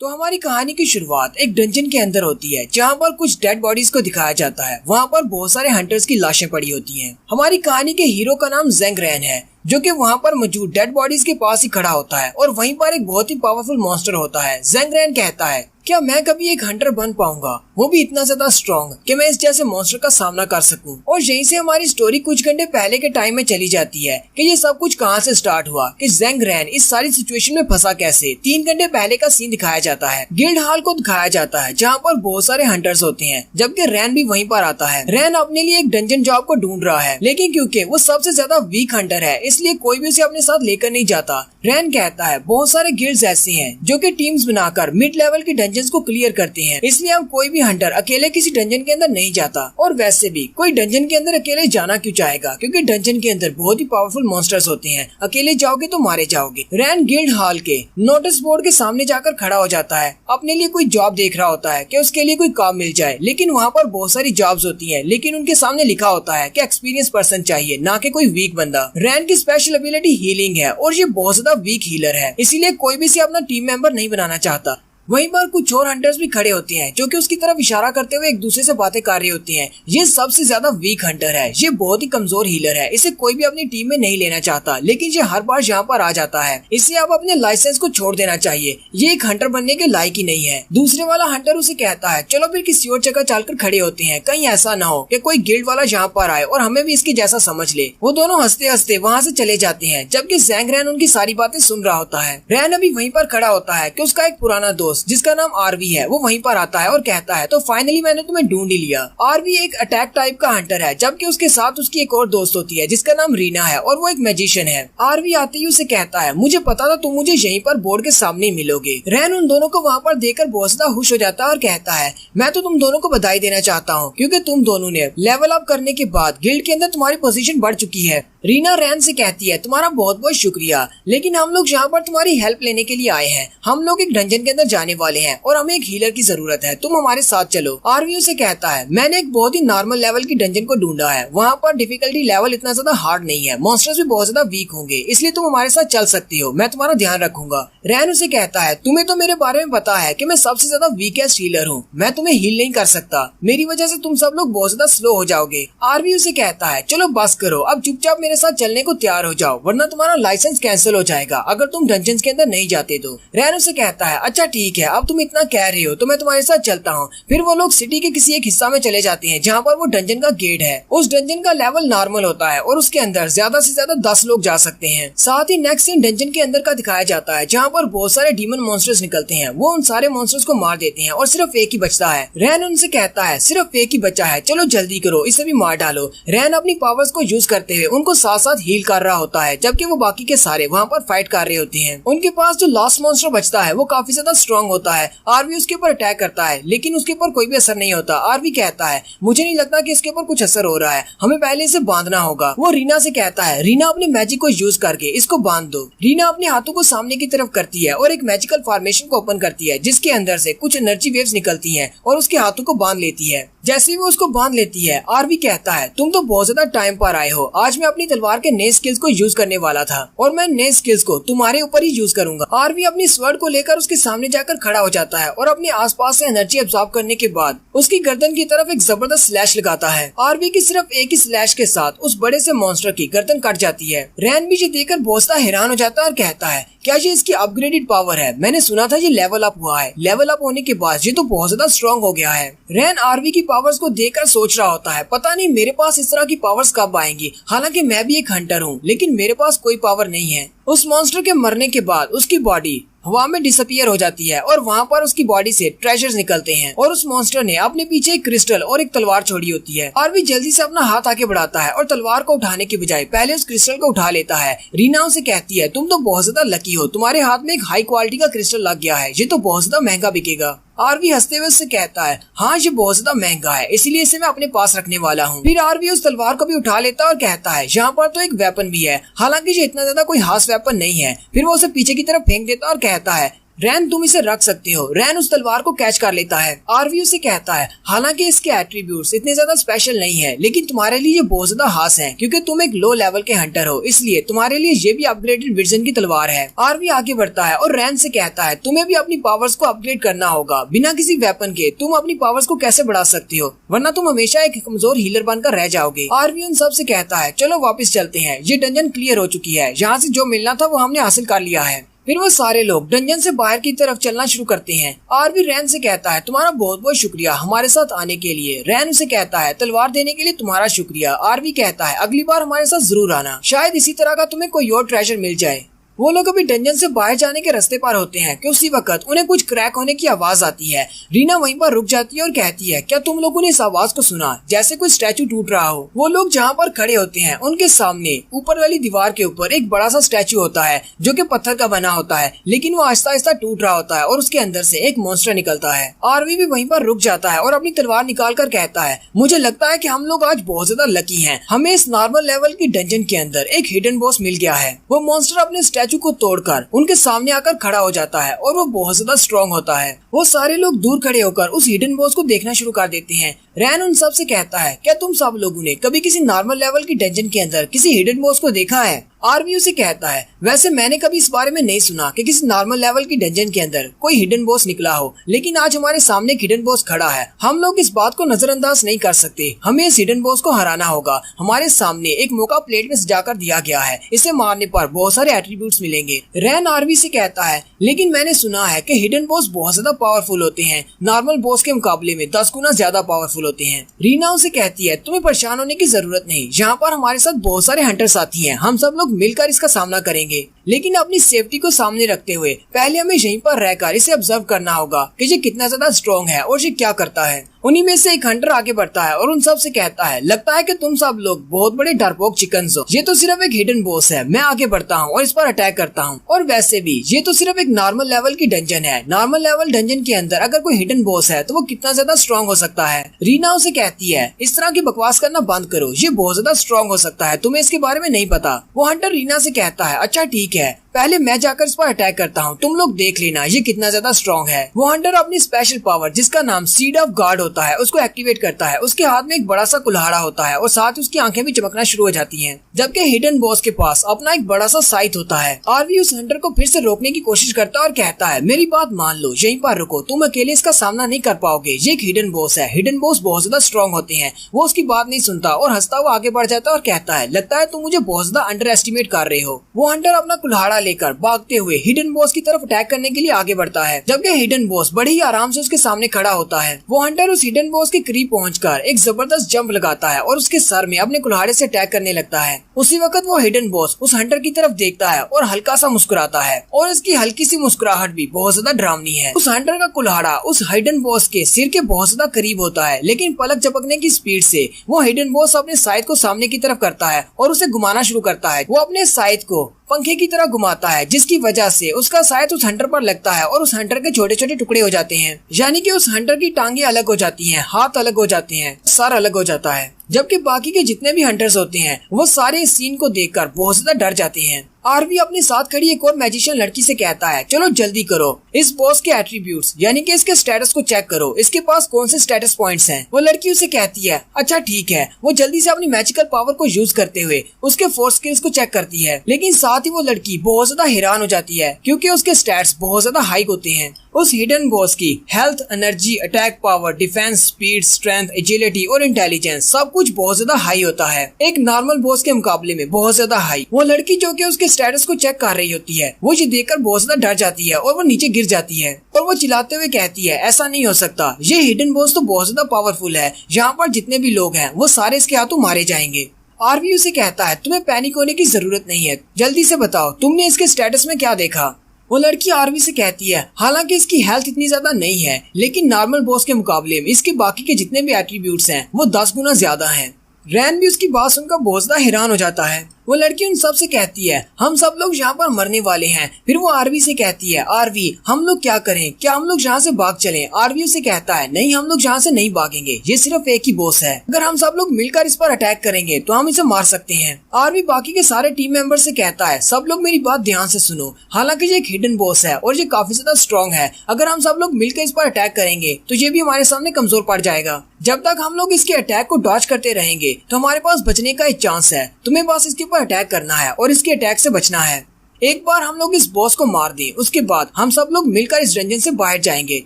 तो हमारी कहानी की शुरुआत एक डंजन के अंदर होती है जहाँ पर कुछ डेड बॉडीज को दिखाया जाता है। वहाँ पर बहुत सारे हंटर्स की लाशें पड़ी होती हैं। हमारी कहानी के हीरो का नाम ज़ेंग रैन है जो कि वहाँ पर मौजूद डेड बॉडीज के पास ही खड़ा होता है और वहीं पर एक बहुत ही पावरफुल मॉन्स्टर होता है। ज़ेंग रैन कहता है, क्या मैं कभी एक हंटर बन पाऊंगा, वो भी इतना ज्यादा स्ट्रॉन्ग कि मैं इस जैसे मॉन्स्टर का सामना कर सकूं। और यहीं से हमारी स्टोरी कुछ घंटे पहले के टाइम में चली जाती है कि ये सब कुछ कहां से स्टार्ट हुआ, कि ज़ेंग रैन इस सारी सिचुएशन में फंसा कैसे। 3 घंटे पहले का सीन दिखाया जाता है। गिल्ड हॉल को दिखाया जाता है जहाँ पर बहुत सारे हंटर्स होते हैं, जबकि रैन भी वहीं पर आता है। रैन अपने लिए एक डंजन जॉब को ढूंढ रहा है, लेकिन क्योंकि वो सबसे ज्यादा वीक हंटर है इसलिए कोई भी उसे अपने साथ लेकर नहीं जाता। रैन कहता है, बहुत सारे गिल्ड्स ऐसे हैं जो कि टीम्स बनाकर मिड लेवल के डंजन्स को क्लियर करते हैं, इसलिए हम कोई भी हंटर अकेले किसी डंजन के अंदर नहीं जाता। और वैसे भी कोई डंजन के अंदर अकेले जाना क्यों चाहेगा, क्योंकि डंजन के अंदर बहुत ही पावरफुल मॉन्स्टर्स होते हैं। अकेले जाओगे तो मारे जाओगे। रैन गिल्ड हॉल के नोटिस बोर्ड के सामने जाकर खड़ा हो जाता है। अपने लिए कोई जॉब देख रहा होता है कि उसके लिए कोई काम मिल जाए, लेकिन वहाँ पर बहुत सारी जॉब्स होती है, लेकिन उनके सामने लिखा होता है कि एक्सपीरियंस पर्सन चाहिए, ना कि कोई वीक बंदा। रैन की स्पेशल एबिलिटी हीलिंग है और ये बहुत ज्यादा वीक हीलर है, इसीलिए कोई भी इसे अपना टीम मेंबर नहीं बनाना चाहता। वहीं पर कुछ और हंटर्स भी खड़े होते हैं जो कि उसकी तरफ इशारा करते हुए एक दूसरे से बातें कर रहे होते हैं। ये सबसे ज्यादा वीक हंटर है, ये बहुत ही कमजोर हीलर है, इसे कोई भी अपनी टीम में नहीं लेना चाहता, लेकिन ये हर बार यहाँ पर आ जाता है। इसे अब अपने लाइसेंस को छोड़ देना चाहिए, ये एक हंटर बनने के लायक ही नहीं है। दूसरे वाला हंटर उसे कहता है, चलो फिर किसी और जगह चलकर खड़े होते हैं, कहीं ऐसा ना हो कि कोई गिल्ड वाला यहाँ पर आए और हमें भी इसके जैसा समझ ले। वो दोनों हंसते हंसते वहाँ से चले जाते हैं, जबकि ज़ेंग रैन उनकी सारी बातें सुन रहा होता है। रैन अभी वहीं पर खड़ा होता है कि उसका एक पुराना दोस्त जिसका नाम आरवी है वो वहीं पर आता है और कहता है, तो फाइनली मैंने तुम्हें ढूंढ ही लिया। आरवी एक अटैक टाइप का हंटर है, जबकि उसके साथ उसकी एक और दोस्त होती है जिसका नाम रीना है और वो एक मैजिशियन है। आरवी आते ही उसे कहता है, मुझे पता था तुम मुझे यहीं पर बोर्ड के सामने मिलोगे। रैन उन दोनों को वहाँ पर देखकर बहुत ज्यादा खुश हो जाता है और कहता है, मैं तो तुम दोनों को बधाई देना चाहता हूँ क्योंकि तुम दोनों ने लेवल अप करने के बाद गिल्ड के अंदर तुम्हारी पोजीशन बढ़ चुकी है। रीना रैन से कहती है, तुम्हारा बहुत बहुत शुक्रिया, लेकिन हम लोग यहाँ पर तुम्हारी हेल्प लेने के लिए आए हैं। हम लोग एक डंजन के अंदर जाने वाले हैं और हमें एक हीलर की जरूरत है, तुम हमारे साथ चलो। आरवी उसे कहता है, मैंने एक बहुत ही नॉर्मल लेवल की डंजन को ढूंढा है, वहाँ पर डिफिकल्टी लेवल इतना ज्यादा हार्ड नहीं है, मॉन्स्टर्स भी बहुत ज्यादा वीक होंगे, इसलिए तुम हमारे साथ चल सकती हो, मैं तुम्हारा ध्यान रखूंगा। रैन उसे कहता है, तुम्हें तो मेरे बारे में पता है कि मैं सबसे ज्यादा वीकेस्ट हीलर हूँ, मैं तुम्हें हील नहीं कर सकता, मेरी वजह से तुम सब लोग बहुत ज्यादा स्लो हो जाओगे। आरवी उसे कहता है, चलो बस करो, अब चुपचाप मेरे साथ चलने को तैयार हो जाओ, वरना तुम्हारा लाइसेंस कैंसिल हो जाएगा अगर तुम डंजन के अंदर नहीं जाते तो। रैन उसे कहता है, अच्छा ठीक है, अब तुम इतना कह रहे हो तो मैं तुम्हारे साथ चलता हूँ। फिर वो लोग सिटी के किसी एक हिस्सा में चले जाते हैं जहाँ पर वो डंजन का गेट है। उस डंजन का लेवल नॉर्मल होता है और उसके अंदर ज्यादा से ज्यादा 10 लोग जा सकते हैं। साथ ही नेक्स्ट सीन डंजन के अंदर का दिखाया जाता है जहाँ पर बहुत सारे डीमन मॉन्स्टर्स निकलते हैं। वो उन सारे मॉन्स्टर्स को मार देते हैं और सिर्फ एक ही बचता है। रैन उनसे कहता है, सिर्फ एक ही बचा है, चलो जल्दी करो, इसे भी मार डालो। रैन अपनी पावर्स को यूज करते हुए उनको साथ साथ हील कर रहा होता है, जबकि वो बाकी के सारे वहाँ पर फाइट कर रहे होते हैं। उनके पास जो लास्ट मॉन्स्टर बचता है वो काफी ज्यादा स्ट्रॉन्ग होता है। आरवी उसके ऊपर अटैक करता है, लेकिन उसके ऊपर कोई भी असर नहीं होता। आरवी कहता है, मुझे नहीं लगता कि इसके ऊपर कुछ असर हो रहा है, हमें पहले इसे बांधना होगा। वो रीना से कहता है, रीना अपने मैजिक को यूज करके इसको बांध दो। रीना अपने हाथों को सामने की तरफ करती है और एक मैजिकल फॉर्मेशन को ओपन करती है जिसके अंदर से कुछ एनर्जी वेव्स निकलती हैं और उसके हाथों को बांध लेती है। जैसे ही वो उसको बांध लेती है, आरवी कहता है, तुम तो बहुत ज्यादा टाइम पर आए हो, आज मैं अपनी तलवार के नए स्किल्स को यूज करने वाला था और मैं नए स्किल्स को तुम्हारे ऊपर ही यूज करूंगा। आरवी अपनी स्वर्ड को लेकर उसके सामने जाकर खड़ा हो जाता है और अपने आसपास से एनर्जी एब्जॉर्ब करने के बाद उसकी गर्दन की तरफ एक जबरदस्त स्लैश लगाता है। आरवी की सिर्फ एक ही स्लैश के साथ उस बड़े से मॉन्स्टर की गर्दन कट जाती है। रैन भी ये देखकर बहुत ज्यादा हैरान हो जाता है और कहता है, क्या ये इसकी अपग्रेडेड पावर है? मैंने सुना था ये लेवल अप हुआ है, लेवल अप होने के बाद ये तो बहुत ज्यादा स्ट्रॉन्ग हो गया है। रैन आरवी की पावर्स को देखकर सोच रहा होता है, पता नहीं मेरे पास इस तरह की पावर्स कब आएंगी, हालांकि मैं भी एक हंटर हूँ, लेकिन मेरे पास कोई पावर नहीं है। उस मॉन्स्टर के मरने के बाद उसकी बॉडी हवा में डिसअपियर हो जाती है और वहाँ पर उसकी बॉडी से ट्रेजर्स निकलते हैं और उस मॉन्स्टर ने अपने पीछे एक क्रिस्टल और एक तलवार छोड़ी होती है। आरवी जल्दी से अपना हाथ आगे बढ़ाता है और तलवार को उठाने के बजाय पहले उस क्रिस्टल को उठा लेता है। रीना उसे कहती है, तुम तो बहुत ज्यादा लकी हो, तुम्हारे हाथ में एक हाई क्वालिटी का क्रिस्टल लग गया है, ये तो बहुत ज्यादा महंगा बिकेगा। आरवी हंसते हुए उससे कहता है, हाँ ये बहुत ज्यादा महंगा है, इसीलिए इसे मैं अपने पास रखने वाला हूँ। फिर आरवी उस तलवार को भी उठा लेता है और कहता है, यहाँ पर तो एक वेपन भी है, हालांकि ये इतना ज्यादा कोई खास वेपन नहीं है। फिर वो उसे पीछे की तरफ फेंक देता और कहता है, रैन तुम इसे रख सकते हो। रैन उस तलवार को कैच कर लेता है। आरवी उसे कहता है हालांकि इसके एट्रीब्यूट्स इतने ज्यादा स्पेशल नहीं है, लेकिन तुम्हारे लिए ये बहुत ज्यादा खास है क्योंकि तुम एक लो लेवल के हंटर हो, इसलिए तुम्हारे लिए ये भी अपग्रेडेड वर्जन की तलवार है। आरवी आगे बढ़ता है और रैन से कहता है तुम्हें भी अपनी पावर्स को अपग्रेड करना होगा। बिना किसी वेपन के तुम अपनी पावर्स को कैसे बढ़ा सकती हो, वरना तुम हमेशा एक कमजोर हीलर बनकर रह जाओगे। आरवी उन सब से कहता है चलो वापस चलते हैं, ये डंजन क्लियर हो चुकी है, यहाँ से जो मिलना था वो हमने हासिल कर लिया है। फिर वो सारे लोग डंजन से बाहर की तरफ चलना शुरू करते हैं। आरवी रैन से कहता है तुम्हारा बहुत बहुत शुक्रिया हमारे साथ आने के लिए। रैन उसे कहता है तलवार देने के लिए तुम्हारा शुक्रिया। आरवी कहता है अगली बार हमारे साथ जरूर आना, शायद इसी तरह का तुम्हें कोई और ट्रेजर मिल जाए। वो लोग अभी डंजन से बाहर जाने के रास्ते पर होते हैं कि उसी वक्त उन्हें कुछ क्रैक होने की आवाज आती है। रीना वहीं पर रुक जाती है और कहती है क्या तुम लोगों ने इस आवाज को सुना, जैसे कोई स्टैचू टूट रहा हो। वो लोग जहाँ पर खड़े होते हैं उनके सामने ऊपर वाली दीवार के ऊपर एक बड़ा सा स्टैचू होता है जो कि पत्थर का बना होता है, लेकिन वो आहिस्ता आहिस्ता टूट रहा होता है और उसके अंदर से एक मॉन्स्टर निकलता है। आरवी भी वहीं पर रुक जाता है और अपनी तलवार निकाल कर कहता है मुझे लगता है कि हम लोग आज बहुत ज्यादा लकी हैं, हमें इस नॉर्मल लेवल की डंजन के अंदर एक हिडन बॉस मिल गया है। वो मॉन्स्टर अपने स्टैचू को तोड़कर उनके सामने आकर खड़ा हो जाता है और वो बहुत ज्यादा स्ट्रॉन्ग होता है। वो सारे लोग दूर खड़े होकर उस हिडन बॉस को देखना शुरू कर देते हैं। रैन उन सब से कहता है क्या तुम सब लोगों ने कभी किसी नॉर्मल लेवल की डंजन के अंदर किसी हिडन बॉस को देखा है। आरवी उसे कहता है वैसे मैंने कभी इस बारे में नहीं सुना कि किसी नॉर्मल लेवल की डंजन के अंदर कोई हिडन बॉस निकला हो, लेकिन आज हमारे सामने एक हिडन बॉस खड़ा है, हम लोग इस बात को नजरअंदाज नहीं कर सकते, हमें इस हिडन बॉस को हराना होगा। हमारे सामने एक मौका प्लेट में सजाकर दिया गया है, इसे मारने पर बहुत सारे एट्रीब्यूट्स मिलेंगे। रैन आरवी से कहता है लेकिन मैंने सुना है कि हिडन बॉस बहुत ज्यादा पावरफुल होते हैं, नॉर्मल बॉस के मुकाबले में 10 गुना ज्यादा पावरफुल होते हैं। रीना उसे कहती है तुम्हें परेशान होने की जरूरत नहीं, यहाँ पर हमारे साथ बहुत सारे हंटर साथी हैं, हम सब लोग मिलकर इसका सामना करेंगे, लेकिन अपनी सेफ्टी को सामने रखते हुए पहले हमें यहीं पर रहकर इसे ऑब्जर्व करना होगा कि ये कितना ज्यादा स्ट्रॉन्ग है और ये क्या करता है। उन्हीं में से एक हंटर आगे बढ़ता है और उन सब से कहता है लगता है कि तुम सब लोग बहुत बड़े डरपोक चिकन्स हो, ये तो सिर्फ एक हिडन बॉस है, मैं आगे बढ़ता हूँ और इस पर अटैक करता हूँ। और वैसे भी ये तो सिर्फ एक नॉर्मल लेवल की डंजन है, नॉर्मल लेवल डंजन के अंदर अगर कोई हिडन बॉस है तो वो कितना ज्यादा स्ट्रॉन्ग हो सकता है। रीना उसे कहती है इस तरह की बकवास करना बंद करो, ये बहुत ज्यादा स्ट्रॉन्ग हो सकता है, तुम्हें इसके बारे में नहीं पता। वो हंटर रीना से कहता है अच्छा ठीक है, पहले मैं जाकर इस पर अटैक करता हूँ, तुम लोग देख लेना ये कितना ज्यादा स्ट्रॉन्ग है। वो हंटर अपनी स्पेशल पावर जिसका नाम सीड ऑफ गॉड होता है उसको एक्टिवेट करता है। उसके हाथ में एक बड़ा सा कुल्हाड़ा होता है और साथ ही उसकी आंखें भी चमकना शुरू हो जाती हैं, जबकि हिडन बॉस के पास अपना एक बड़ा सा साइट होता है। आरवी उस हंटर को फिर से रोकने की कोशिश करता है और कहता है मेरी बात मान लो, यहीं पर रुको, तुम अकेले इसका सामना नहीं कर पाओगे, ये एक हिडन बॉस है, हिडन बॉस बहुत ज्यादा स्ट्रॉन्ग होते हैं। वो उसकी बात नहीं सुनता और हंसता हुआ आगे बढ़ जाता है और कहता है लगता है तुम मुझे बहुत ज्यादा अंडर एस्टिमेट कर रहे हो। वो हंटर अपना कुल्हाड़ा लेकर भागते हुए हिडन बॉस की तरफ अटैक करने के लिए आगे बढ़ता है, जबकि हिडन बॉस बड़े ही आराम से उसके सामने खड़ा होता है। वो हंटर उस हिडन बॉस के करीब पहुंचकर एक जबरदस्त जंप लगाता है और उसके सर में अपने कुल्हाड़े से अटैक करने लगता है। उसी वक्त वो हिडन बॉस उस हंटर की तरफ देखता है और हल्का सा मुस्कुराता है और इसकी हल्की सी मुस्कुराहट भी बहुत ज्यादा डरावनी है। उस हंटर का कुल्हाड़ा उस हिडन बॉस के सिर के बहुत ज्यादा करीब होता है, लेकिन पलक झपकने की स्पीड से वो हिडन बॉस अपने साइड को सामने की तरफ करता है और उसे घुमाना शुरू करता है। वो अपने साइड को पंखे की तरह घुमाता है, जिसकी वजह से उसका साइड उस हंटर पर लगता है और उस हंटर के छोटे छोटे टुकड़े हो जाते हैं, यानी कि उस हंटर की टांगे अलग हो जाती हैं, हाथ अलग हो जाते हैं, सर अलग हो जाता है। जबकि बाकी के जितने भी हंटर्स होते हैं वो सारे इस सीन को देखकर बहुत ज्यादा डर जाते हैं। आरवी अपने साथ खड़ी एक और मैजिशियन लड़की से कहता है चलो जल्दी करो, इस बॉस के एट्रीब्यूट्स यानी कि इसके स्टेटस को चेक करो, इसके पास कौन से स्टेटस पॉइंट्स हैं। वो लड़की उसे कहती है अच्छा ठीक है। वो जल्दी से अपनी मैजिकल पावर को यूज करते हुए उसके फोर्स स्किल्स को चेक करती है, लेकिन साथ ही वो लड़की बहुत ज्यादा हैरान हो जाती है क्योंकि उसके स्टैट्स बहुत ज्यादा हाई होते हैं। उस हिडन बॉस की health, energy, attack power, defence, speed, strength, agility और इंटेलिजेंस सब कुछ बहुत ज्यादा हाई होता है, एक नॉर्मल बॉस के मुकाबले में बहुत ज्यादा हाई। वो लड़की जो कि उसके स्टेटस को चेक कर रही होती है वो ये देखकर बहुत ज्यादा डर जाती है और वो नीचे गिर जाती है और वो चिल्लाते हुए कहती है ऐसा नहीं हो सकता, ये हिडन बॉस तो बहुत ज्यादा पावरफुल है, यहाँ पर जितने भी लोग हैं वो सारे इसके हाथों मारे जाएंगे। आरवी उसे कहता है तुम्हें पैनिक होने की जरूरत नहीं है, जल्दी से बताओ तुमने इसके स्टेटस में क्या देखा। वो लड़की आरवी से कहती है हालांकि इसकी हेल्थ इतनी ज्यादा नहीं है, लेकिन नॉर्मल बॉस के मुकाबले में इसके बाकी के जितने भी एट्रीब्यूट्स हैं वो 10 गुना ज्यादा हैं। रैन भी उसकी बात सुनकर बहुत ज्यादा हैरान हो जाता है। वो लड़की उन सब से कहती है हम सब लोग यहाँ पर मरने वाले हैं। फिर वो आरवी से कहती है आरवी हम लोग क्या करें, क्या हम लोग यहाँ से भाग चलें? आरवी उसे कहता है नहीं, हम लोग यहाँ से नहीं भागेंगे, ये सिर्फ एक ही बॉस है, अगर हम सब लोग मिलकर इस पर अटैक करेंगे तो हम इसे मार सकते हैं। आरवी बाकी के सारे टीम मेंबर से कहता है सब लोग मेरी बात ध्यान से सुनो, हालांकि ये एक हिडन बॉस है और ये काफी ज्यादा स्ट्रॉन्ग है, अगर हम सब लोग मिलकर इस पर अटैक करेंगे तो ये भी हमारे सामने कमजोर पड़ जाएगा। जब तक हम लोग इसके अटैक को डॉज करते रहेंगे तो हमारे पास बचने का एक चांस है, तुम्हें बस इसके ऊपर अटैक करना है और इसके अटैक से बचना है। एक बार हम लोग इस बॉस को मार दें उसके बाद हम सब लोग मिलकर इस डंजन से बाहर जाएंगे।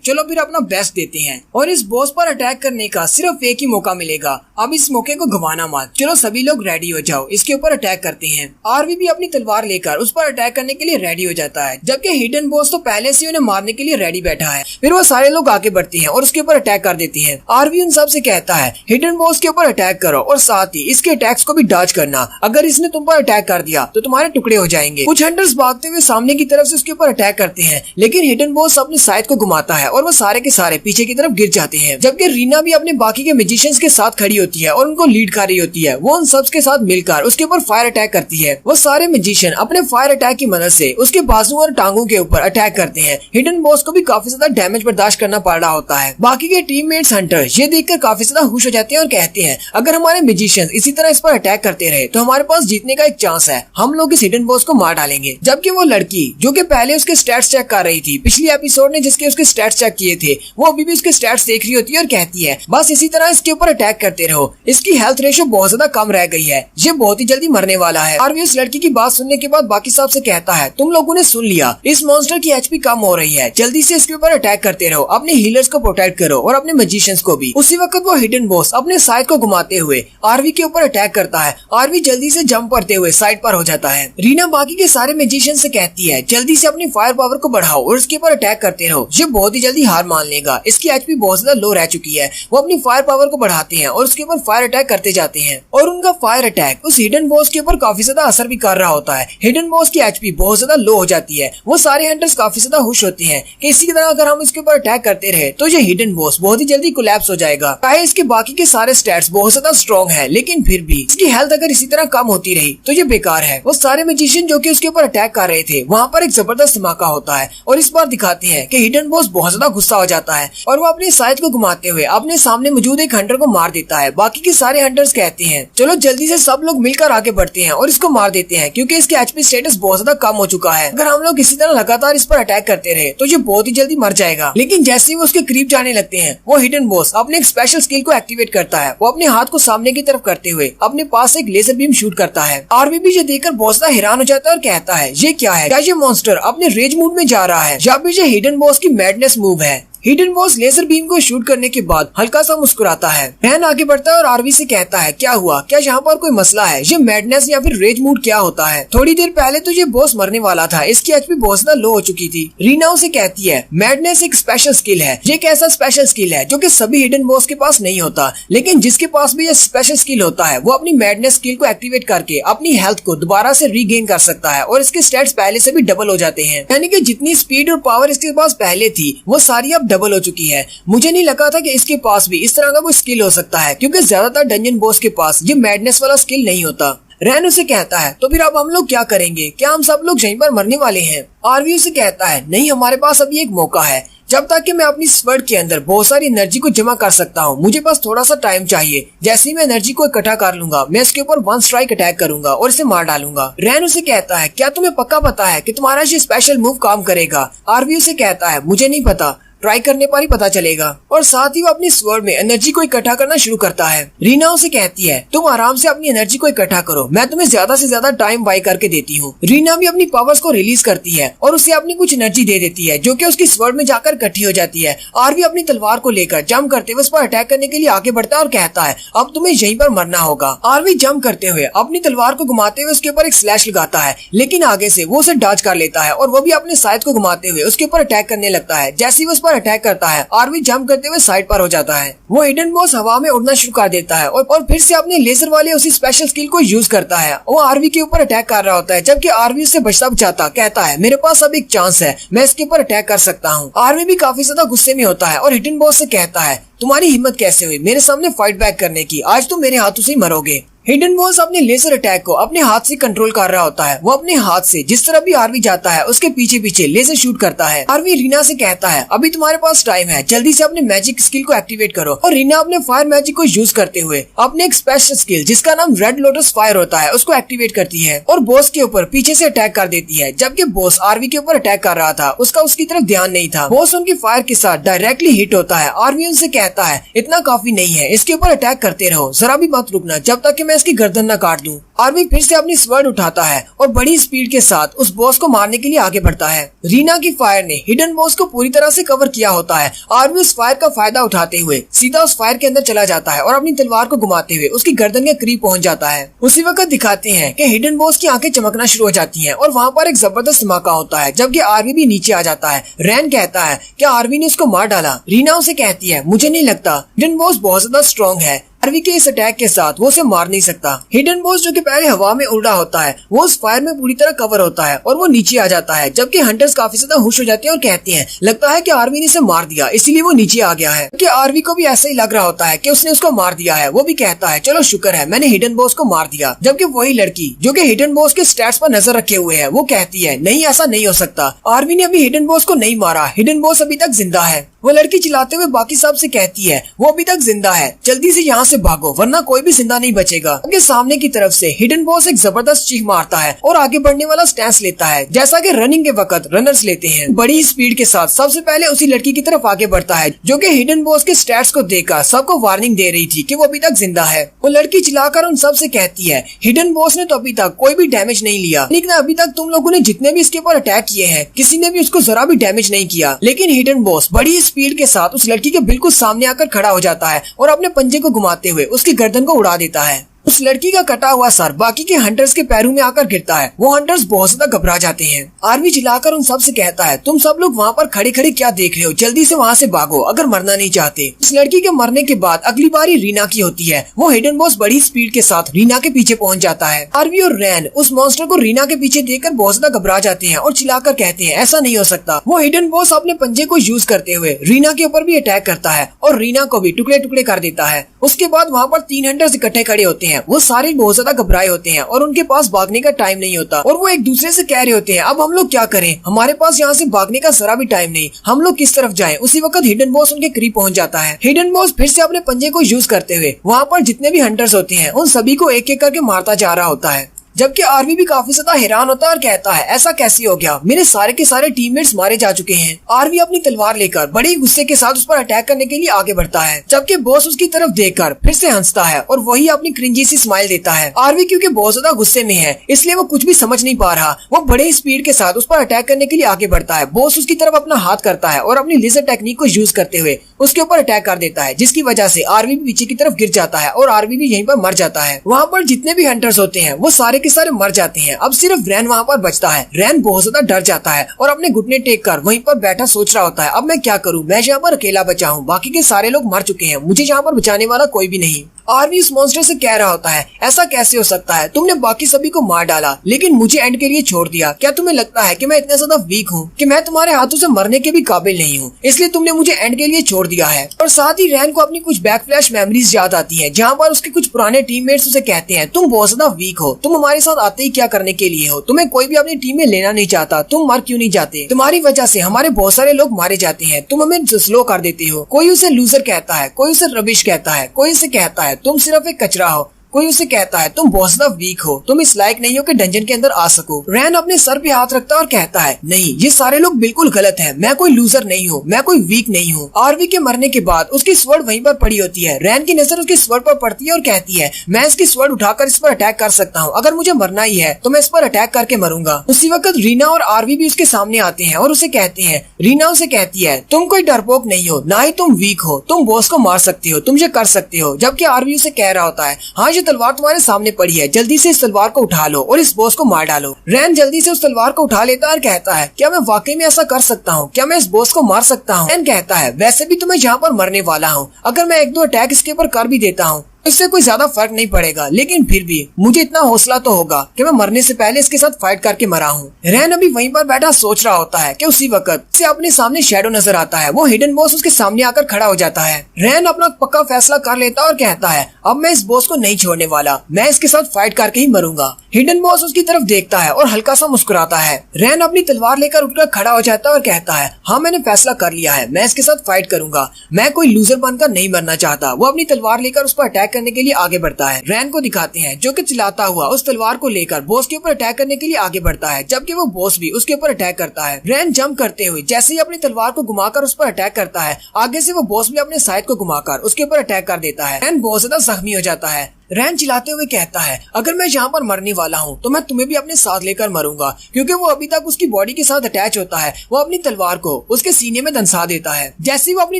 चलो फिर अपना बेस्ट देते हैं और इस बॉस पर अटैक करने का सिर्फ एक ही मौका मिलेगा, अब इस मौके को गंवाना मत। चलो सभी लोग रेडी हो जाओ, इसके ऊपर अटैक करते हैं। आरवी भी अपनी तलवार लेकर उस पर अटैक करने के लिए रेडी हो जाता है, जबकि हिडन बॉस तो पहले से उन्हें मारने के लिए रेडी बैठा है। फिर वो सारे लोग आगे बढ़ते हैं और उसके ऊपर अटैक कर देते हैं। आरवी उन सब से कहता है हिडन बॉस के ऊपर अटैक करो और साथ ही इसके अटैक्स को भी डॉज करना, अगर इसने तुम पर अटैक कर दिया तो तुम्हारे टुकड़े हो जाएंगे। कुछ हंटर्स भागते हुए सामने की तरफ से उसके ऊपर अटैक करते हैं, लेकिन हिडन बॉस अपने साइड को घुमाता है और वो सारे के सारे पीछे की तरफ गिर जाते हैं। जबकि रीना भी अपने बाकी के मैजिशियंस के साथ खड़ी होती है और उनको लीड कर रही होती है। वो उन सब के साथ मिलकर उसके ऊपर फायर अटैक करती है। वो सारे मैजिशियन अपने फायर अटैक की मदद से उसके बाजू और टांगों के ऊपर अटैक करते हैं। हिडन बॉस को भी काफी ज्यादा डैमेज बर्दाश्त करना पड़ रहा होता है। बाकी के टीममेट्स हंटर ये देखकर काफी ज्यादा खुश हो जाते हैं और कहते हैं अगर हमारे मैजिशियंस इसी तरह इस पर अटैक करते रहे तो हमारे पास जीतने का एक चांस है, हम लोग इस हिडन बॉस को मार डालेंगे। जबकि वो लड़की जो कि पहले उसके स्टैट्स चेक कर रही थी, पिछली एपिसोड ने जिसके उसके स्टैट्स चेक किए थे, वो अभी भी उसके स्टैट्स देख रही होती है और कहती है बस इसी तरह इसके ऊपर अटैक करते रहो, इसकी हेल्थ रेशो बहुत ज्यादा कम रह गई है, ये बहुत ही जल्दी मरने वाला है। आरवी उस लड़की की बात सुनने के बाद बाकी सब से कहता है तुम लोगों ने सुन लिया, इस मॉन्स्टर की एचपी कम हो रही है, जल्दी से इसके ऊपर अटैक करते रहो, अपने हीलर्स को प्रोटेक्ट करो और अपने मैजिशियंस को भी। उसी वक्त वो हिडन बॉस अपने साइड को घुमाते हुए आरवी के ऊपर अटैक करता है। आरवी जल्दी से जंप करते हुए साइड पर हो जाता है। रीना बाकी के सारे मैजिशियन से कहती है जल्दी से अपनी फायर पावर को बढ़ाओ और इसके ऊपर अटैक करते रहो, ये बहुत ही जल्दी हार मान लेगा, इसकी एचपी बहुत ज्यादा लो रह चुकी है। वो अपनी फायर पावर को बढ़ाते हैं और उसके ऊपर फायर अटैक करते जाते हैं और उनका फायर अटैक उस हिडन बॉस के ऊपर काफी ज्यादा असर भी कर रहा होता है। हिडन बॉस की एचपी बहुत ज्यादा लो हो जाती है। वो सारे हंटर्स काफी ज्यादा खुश होते हैं कि इसी तरह अगर हम इसके ऊपर अटैक करते रहे तो ये हिडन बॉस बहुत ही जल्दी कोलैप्स हो जाएगा। चाहे इसके बाकी के सारे स्टैट्स बहुत ज्यादा स्ट्रॉन्ग है, लेकिन फिर भी इसकी हेल्थ अगर इसी तरह कम होती रही तो ये बेकार है। वो सारे मैजिशियन जो कि उसके ऊपर अटैक कर रहे थे, वहाँ पर एक जबरदस्त धमाका होता है और इस बार दिखाते हैं कि हिडन बॉस बहुत ज्यादा गुस्सा हो जाता है और वो अपने साइड को घुमाते हुए अपने सामने मौजूद एक हंटर को मार देता है। बाकी के सारे हंटर्स कहते हैं चलो जल्दी से सब लोग मिलकर आगे बढ़ते हैं और इसको मार देते हैं, क्योंकि इसके एचपी स्टेटस बहुत ज्यादा कम हो चुका है। अगर हम लोग इसी तरह लगातार इस पर अटैक करते रहे तो ये बहुत ही जल्दी मर जाएगा। लेकिन जैसे ही वो उसके करीब जाने लगते हैं, वो हिडन बॉस अपने एक स्पेशल स्किल को एक्टिवेट करता है। वो अपने हाथ को सामने की तरफ करते हुए अपने पास एक लेजर बीम शूट करता है। आरवी भी ये देखकर बहुत ज्यादा हैरान हो जाता है और कहता है ये क्या है, क्या ये मॉन्स्टर अपने रेज मूड में जा रहा है या फिर ये हिडन बॉस की मैडनेस मूव है। हिडन बॉस लेजर बीम को शूट करने के बाद हल्का सा मुस्कुराता है। रैन आगे बढ़ता है और आरवी से कहता है क्या हुआ, क्या यहाँ पर कोई मसला है, ये मैडनेस या फिर रेज मूड क्या होता है? थोड़ी देर पहले तो ये बॉस मरने वाला था, इसकी एचपी बहुत ज्यादा लो हो चुकी थी। रीना उसे कहती है मैडनेस एक स्पेशल स्किल है, ये एक ऐसा स्पेशल स्किल है जो कि सभी हिडन बॉस के पास नहीं होता, लेकिन जिसके पास भी ये स्पेशल स्किल होता है वो अपनी मैडनेस स्किल को एक्टिवेट करके अपनी हेल्थ को दोबारा से रीगेन कर सकता है और इसके स्टैट्स पहले से भी डबल हो जाते हैं। यानी कि जितनी स्पीड और पावर इसके पास पहले थी वो सारी अब डबल हो चुकी है। मुझे नहीं लगा था कि इसके पास भी इस तरह का कोई स्किल हो सकता है, क्योंकि ज्यादातर डंजन बॉस के पास ये मैडनेस वाला स्किल नहीं होता। रैन उसे कहता है तो फिर अब हम लोग क्या करेंगे, क्या हम सब लोग यहीं पर मरने वाले हैं? आरवी उसे कहता है नहीं, हमारे पास अभी एक मौका है, जब तक कि मैं अपनी स्वर्ड के अंदर बहुत सारी एनर्जी को जमा कर सकता हूँ, मुझे बस थोड़ा सा टाइम चाहिए। जैसे ही मैं एनर्जी को इकट्ठा कर लूंगा, मैं इसके ऊपर वन स्ट्राइक अटैक करूंगा और इसे मार डालूंगा। रैन उसे कहता है क्या तुम्हें पक्का पता है कि तुम्हारा ये स्पेशल मूव काम करेगा? आरवी उसे कहता है मुझे नहीं पता, ट्राई करने पर ही पता चलेगा। और साथ ही वो अपनी स्वर्ड में एनर्जी को इकट्ठा करना शुरू करता है। रीना उसे कहती है तुम आराम से अपनी एनर्जी को इकट्ठा करो, मैं तुम्हें ज्यादा से ज्यादा टाइम बाय करके देती हूँ। रीना भी अपनी पावर्स को रिलीज करती है और उसे अपनी कुछ एनर्जी दे देती है जो कि उसकी स्वर्ड में जाकर इकट्ठी हो जाती है। आरवी अपनी तलवार को लेकर जंप करते हुए उस पर अटैक करने के लिए आगे बढ़ता है और कहता है अब तुम्हें यहीं पर मरना होगा। आरवी जंप करते हुए अपनी तलवार को घुमाते हुए उसके ऊपर एक स्लैश लगाता है, लेकिन आगे से वो उसे डॉज कर लेता है और वो भी अपने साइड को घुमाते हुए उसके ऊपर अटैक करने लगता है। जैसे ही वो उस पर अटैक करता है, आरवी जंप करते हुए साइड पर हो जाता है। वो हिडन बॉस हवा में उड़ना शुरू कर देता है और फिर से अपने लेजर वाले उसी स्पेशल स्किल को यूज करता है। वो आरवी के ऊपर अटैक कर रहा होता है, जबकि आरवी उससे बचता बचाता कहता है मेरे पास अब एक चांस है, मैं इसके ऊपर अटैक कर सकता हूँ। आरवी भी काफी ज्यादा गुस्से में होता है और हिडन बॉस से कहता है तुम्हारी हिम्मत कैसे हुई मेरे सामने फाइट बैक करने की, आज तुम मेरे हाथों से ही मरोगे। हिडन बॉस अपने लेजर अटैक को अपने हाथ से कंट्रोल कर रहा होता है। वो अपने हाथ से जिस तरह भी आरवी जाता है उसके पीछे पीछे लेजर शूट करता है। आरवी रीना से कहता है अभी तुम्हारे पास टाइम है, जल्दी से अपने मैजिक स्किल को एक्टिवेट करो। और रीना अपने फायर मैजिक को यूज करते हुए अपने एक स्पेशल स्किल जिसका नाम रेड लोटस फायर होता है उसको एक्टिवेट करती है और बॉस के ऊपर पीछे से अटैक कर देती है। जबकि बॉस आरवी के ऊपर अटैक कर रहा था, उसका उसकी तरफ ध्यान नहीं था। बॉस उनकी फायर के साथ डायरेक्टली हिट होता है। आरवी उनसे कहता है इतना काफी नहीं है, इसके ऊपर अटैक करते रहो, जरा भी मत रुकना जब तक कि मैं इसकी गर्दन न काट दूं। आरवी फिर से अपनी स्वर्ड उठाता है और बड़ी स्पीड के साथ उस बॉस को मारने के लिए आगे बढ़ता है। रीना की फायर ने हिडन बॉस को पूरी तरह से कवर किया होता है। आरवी उस फायर का फायदा उठाते हुए सीधा उस फायर के अंदर चला जाता है और अपनी तलवार को घुमाते हुए उसकी गर्दन के करीब पहुंच जाता है। उसी वक्त दिखाते हैं कि हिडन बॉस की आंखें चमकना शुरू हो जाती हैं और वहाँ पर एक जबरदस्त धमाका होता है। जबकि आरवी भी नीचे आ जाता है। रैन कहता है कि आरवी ने उसको मार डाला। रीना उसे कहती है मुझे नहीं लगता, हिडन बॉस बहुत ज्यादा स्ट्रॉन्ग है, आरवी के इस अटैक के साथ वो उसे मार नहीं सकता। हिडन बॉस जो कि पहले हवा में उड़ रहा होता है वो उस फायर में पूरी तरह कवर होता है और वो नीचे आ जाता है। जबकि हंटर्स काफी ज्यादा खुश हो जाते हैं और कहते हैं लगता है कि आरवी ने इसे मार दिया, इसीलिए वो नीचे आ गया है। कि आरवी को भी ऐसा ही लग रहा होता है कि उसने उसको मार दिया है। वो भी कहता है चलो शुक्र है मैंने हिडन बॉस को मार दिया। जबकि वही लड़की जो कि हिडन बॉस के स्टैट्स पर नजर रखे हुए है वो कहती है नहीं ऐसा नहीं हो सकता, आरवी ने अभी हिडन बॉस को नहीं मारा, हिडन बॉस अभी तक जिंदा है। वो लड़की चिल्लाते हुए बाकी सब से कहती है वो अभी तक जिंदा है, जल्दी से यहाँ से भागो वरना कोई भी जिंदा नहीं बचेगा। उनके सामने की तरफ से हिडन बॉस एक जबरदस्त चीख मारता है और आगे बढ़ने वाला स्टैंस लेता है जैसा कि रनिंग के वक्त रनर्स लेते हैं। बड़ी स्पीड के साथ सबसे पहले उसी लड़की की तरफ आगे बढ़ता है जो कि हिडन बॉस के स्टैट्स को देखकर सबको वार्निंग दे रही थी कि वो अभी तक जिंदा है। वो लड़की चिल्लाकर उन सब से कहती है हिडन बॉस ने तो अभी तक कोई भी डैमेज नहीं लिया, लेकिन अभी तक तुम लोगों ने जितने भी इसके ऊपर अटैक किए हैं किसी ने भी उसको जरा भी डैमेज नहीं किया। लेकिन हिडन बॉस बड़ी स्पीड के साथ उस लड़की के बिल्कुल सामने आकर खड़ा हो जाता है और अपने पंजे को घुमाते हुए उसकी गर्दन को उड़ा देता है। उस लड़की का कटा हुआ सर बाकी के हंटर्स के पैरों में आकर गिरता है। वो हंटर्स बहुत ज्यादा घबरा जाते हैं। आरवी चिल्लाकर उन सब से कहता है तुम सब लोग वहाँ पर खड़े खड़े क्या देख रहे हो, जल्दी से वहाँ से भागो अगर मरना नहीं चाहते। उस लड़की के मरने के बाद अगली बारी रीना की होती है। वो हिडन बॉस बड़ी स्पीड के साथ रीना के पीछे पहुँच जाता है। आरवी और रैन उस मॉन्स्टर को रीना के पीछे देखकर बहुत ज्यादा घबरा जाते हैं और चिल्लाकर कहते हैं ऐसा नहीं हो सकता। वो हिडन बॉस अपने पंजे को यूज करते हुए रीना के ऊपर भी अटैक करता है और रीना को भी टुकड़े टुकड़े कर देता है। उसके बाद वहाँ पर 3 हंटर्स इकट्ठे खड़े होते हैं। वो सारे बहुत ज्यादा घबराए होते हैं और उनके पास भागने का टाइम नहीं होता और वो एक दूसरे से कह रहे होते हैं अब हम लोग क्या करें, हमारे पास यहाँ से भागने का जरा भी टाइम नहीं, हम लोग किस तरफ जाएं। उसी वक्त हिडन बॉस उनके करीब पहुंच जाता है। हिडन बॉस फिर से अपने पंजे को यूज करते हुए वहाँ पर जितने भी हंटर्स होते हैं उन सभी को एक एक करके मारता जा रहा होता है। जबकि आरवी भी काफी ज्यादा हैरान होता है और कहता है ऐसा कैसे हो गया, मेरे सारे के सारे टीममेट्स मारे जा चुके हैं। आरवी अपनी तलवार लेकर बड़े गुस्से के साथ उस पर अटैक करने के लिए आगे बढ़ता है। जबकि बॉस उसकी तरफ देखकर फिर से हंसता है और वही अपनी क्रिंजी सी स्माइल देता है। आरवी क्योंकि बहुत ज्यादा गुस्से में है इसलिए वो कुछ भी समझ नहीं पा रहा। वो बड़े स्पीड के साथ उस पर अटैक करने के लिए आगे बढ़ता है। बॉस उसकी तरफ अपना हाथ करता है और अपनी लेजर टेक्निक को यूज करते हुए उसके ऊपर अटैक कर देता है, जिसकी वजह से आरवी भी पीछे की तरफ गिर जाता है और आरवी भी यहीं पर मर जाता है। वहाँ पर जितने भी हंटर्स होते हैं वो सारे के सारे मर जाते हैं। अब सिर्फ रैन वहाँ पर बचता है। रैन बहुत ज्यादा डर जाता है और अपने घुटने टेक कर वहीं पर बैठा सोच रहा होता है अब मैं क्या करूँ, मैं यहाँ पर अकेला बचा हूँ, बाकी के सारे लोग मर चुके हैं, मुझे यहाँ पर बचाने वाला कोई भी नहीं। आरवी उस मॉन्स्टर से कह रहा होता है ऐसा कैसे हो सकता है, तुमने बाकी सभी को मार डाला लेकिन मुझे एंड के लिए छोड़ दिया। क्या तुम्हें लगता है कि मैं इतना ज्यादा वीक हूँ कि मैं तुम्हारे हाथों से मरने के भी काबिल नहीं हूँ, इसलिए तुमने मुझे एंड के लिए छोड़ दिया है। और साथ ही रैन को अपनी कुछ बैक फ्लैश मेमोरीज याद आती है जहाँ पर उसके कुछ पुराने टीममेट्स उसे कहते हैं तुम बहुत ज्यादा वीक हो, तुम हमारे साथ आते ही क्या करने के लिए हो, तुम्हें कोई भी अपनी टीम में लेना नहीं चाहता, तुम मर क्यों नहीं जाते, तुम्हारी वजह से हमारे बहुत सारे लोग मारे जाते हैं, तुम हमें स्लो कर देते हो। कोई उसे लूजर कहता है, कोई उसे रबिश कहता है, कोई उसे कहता है तुम सिर्फ एक कचरा हो, कोई उसे कहता है तुम बहुत ज्यादा वीक हो, तुम इस लायक नहीं हो कि डंजन के अंदर आ सको। रैन अपने सर पे हाथ रखता है और कहता है नहीं, ये सारे लोग बिल्कुल गलत हैं, मैं कोई लूजर नहीं हूँ, मैं कोई वीक नहीं हूँ। आरवी के मरने के बाद उसकी स्वर्ड वहीं पर पड़ी होती है। रैन की नजर उसकी स्वर्ड पर पड़ती है और कहती है मैं इसकी स्वर्ड उठाकर इस पर अटैक कर सकता हूँ, अगर मुझे मरना ही है तो मैं इस पर अटैक करके मरूंगा। उसी वक्त रीना और आरवी भी उसके सामने आते हैं और उसे कहते हैं, रीना उसे कहती है तुम कोई डरपोक नहीं हो, ना ही तुम वीक हो, तुम बॉस को मार सकती हो, तुम ये कर सकते हो। जबकि आरवी उसे कह रहा होता है हाँ ये तलवार तुम्हारे सामने पड़ी है, जल्दी से इस तलवार को उठा लो और इस बॉस को मार डालो। रैन जल्दी से उस तलवार को उठा लेता है और कहता है क्या मैं वाकई में ऐसा कर सकता हूँ, क्या मैं इस बॉस को मार सकता हूँ। रैन कहता है वैसे भी तो मैं यहाँ पर मरने वाला हूँ, अगर मैं 1-2 अटैक इसके ऊपर कर भी देता हूँ इससे कोई ज्यादा फर्क नहीं पड़ेगा, लेकिन फिर भी मुझे इतना हौसला तो होगा कि मैं मरने से पहले इसके साथ फाइट करके मरा हूँ। रैन अभी वहीं पर बैठा सोच रहा होता है कि उसी वक्त से अपने सामने शैडो नजर आता है। वो हिडन बॉस उसके सामने आकर खड़ा हो जाता है। रैन अपना पक्का फैसला कर लेता और कहता है अब मैं इस बॉस को नहीं छोड़ने वाला, मैं इसके साथ फाइट करके ही मरूंगा। हिडन बॉस उसकी तरफ देखता है और हल्का सा मुस्कुराता है। रैन अपनी तलवार लेकर उठकर खड़ा हो जाता है और कहता है हाँ मैंने फैसला कर लिया है, मैं इसके साथ फाइट करूंगा, मैं कोई लूजर बनकर नहीं मरना चाहता। वो अपनी तलवार लेकर उस पर अटैक करने के लिए आगे बढ़ता है। रैन को दिखाते हैं जो कि चिल्लाता हुआ उस तलवार को लेकर बॉस के ऊपर अटैक करने के लिए आगे बढ़ता है, जबकि वो बॉस भी उसके ऊपर अटैक करता है। रैन जंप करते हुए जैसे ही अपनी तलवार को घुमाकर उस पर अटैक करता है, आगे से वो बॉस भी अपने साइड को घुमाकर उसके ऊपर अटैक कर देता है। रैन बहुत ज्यादा जख्मी हो जाता है। रैन चिल्लाते हुए कहता है अगर मैं यहाँ पर मरने वाला हूँ तो मैं तुम्हें भी अपने साथ लेकर मरूंगा, क्योंकि वो अभी तक उसकी बॉडी के साथ अटैच होता है। वो अपनी तलवार को उसके सीने में दंसा देता है। जैसे ही वो अपनी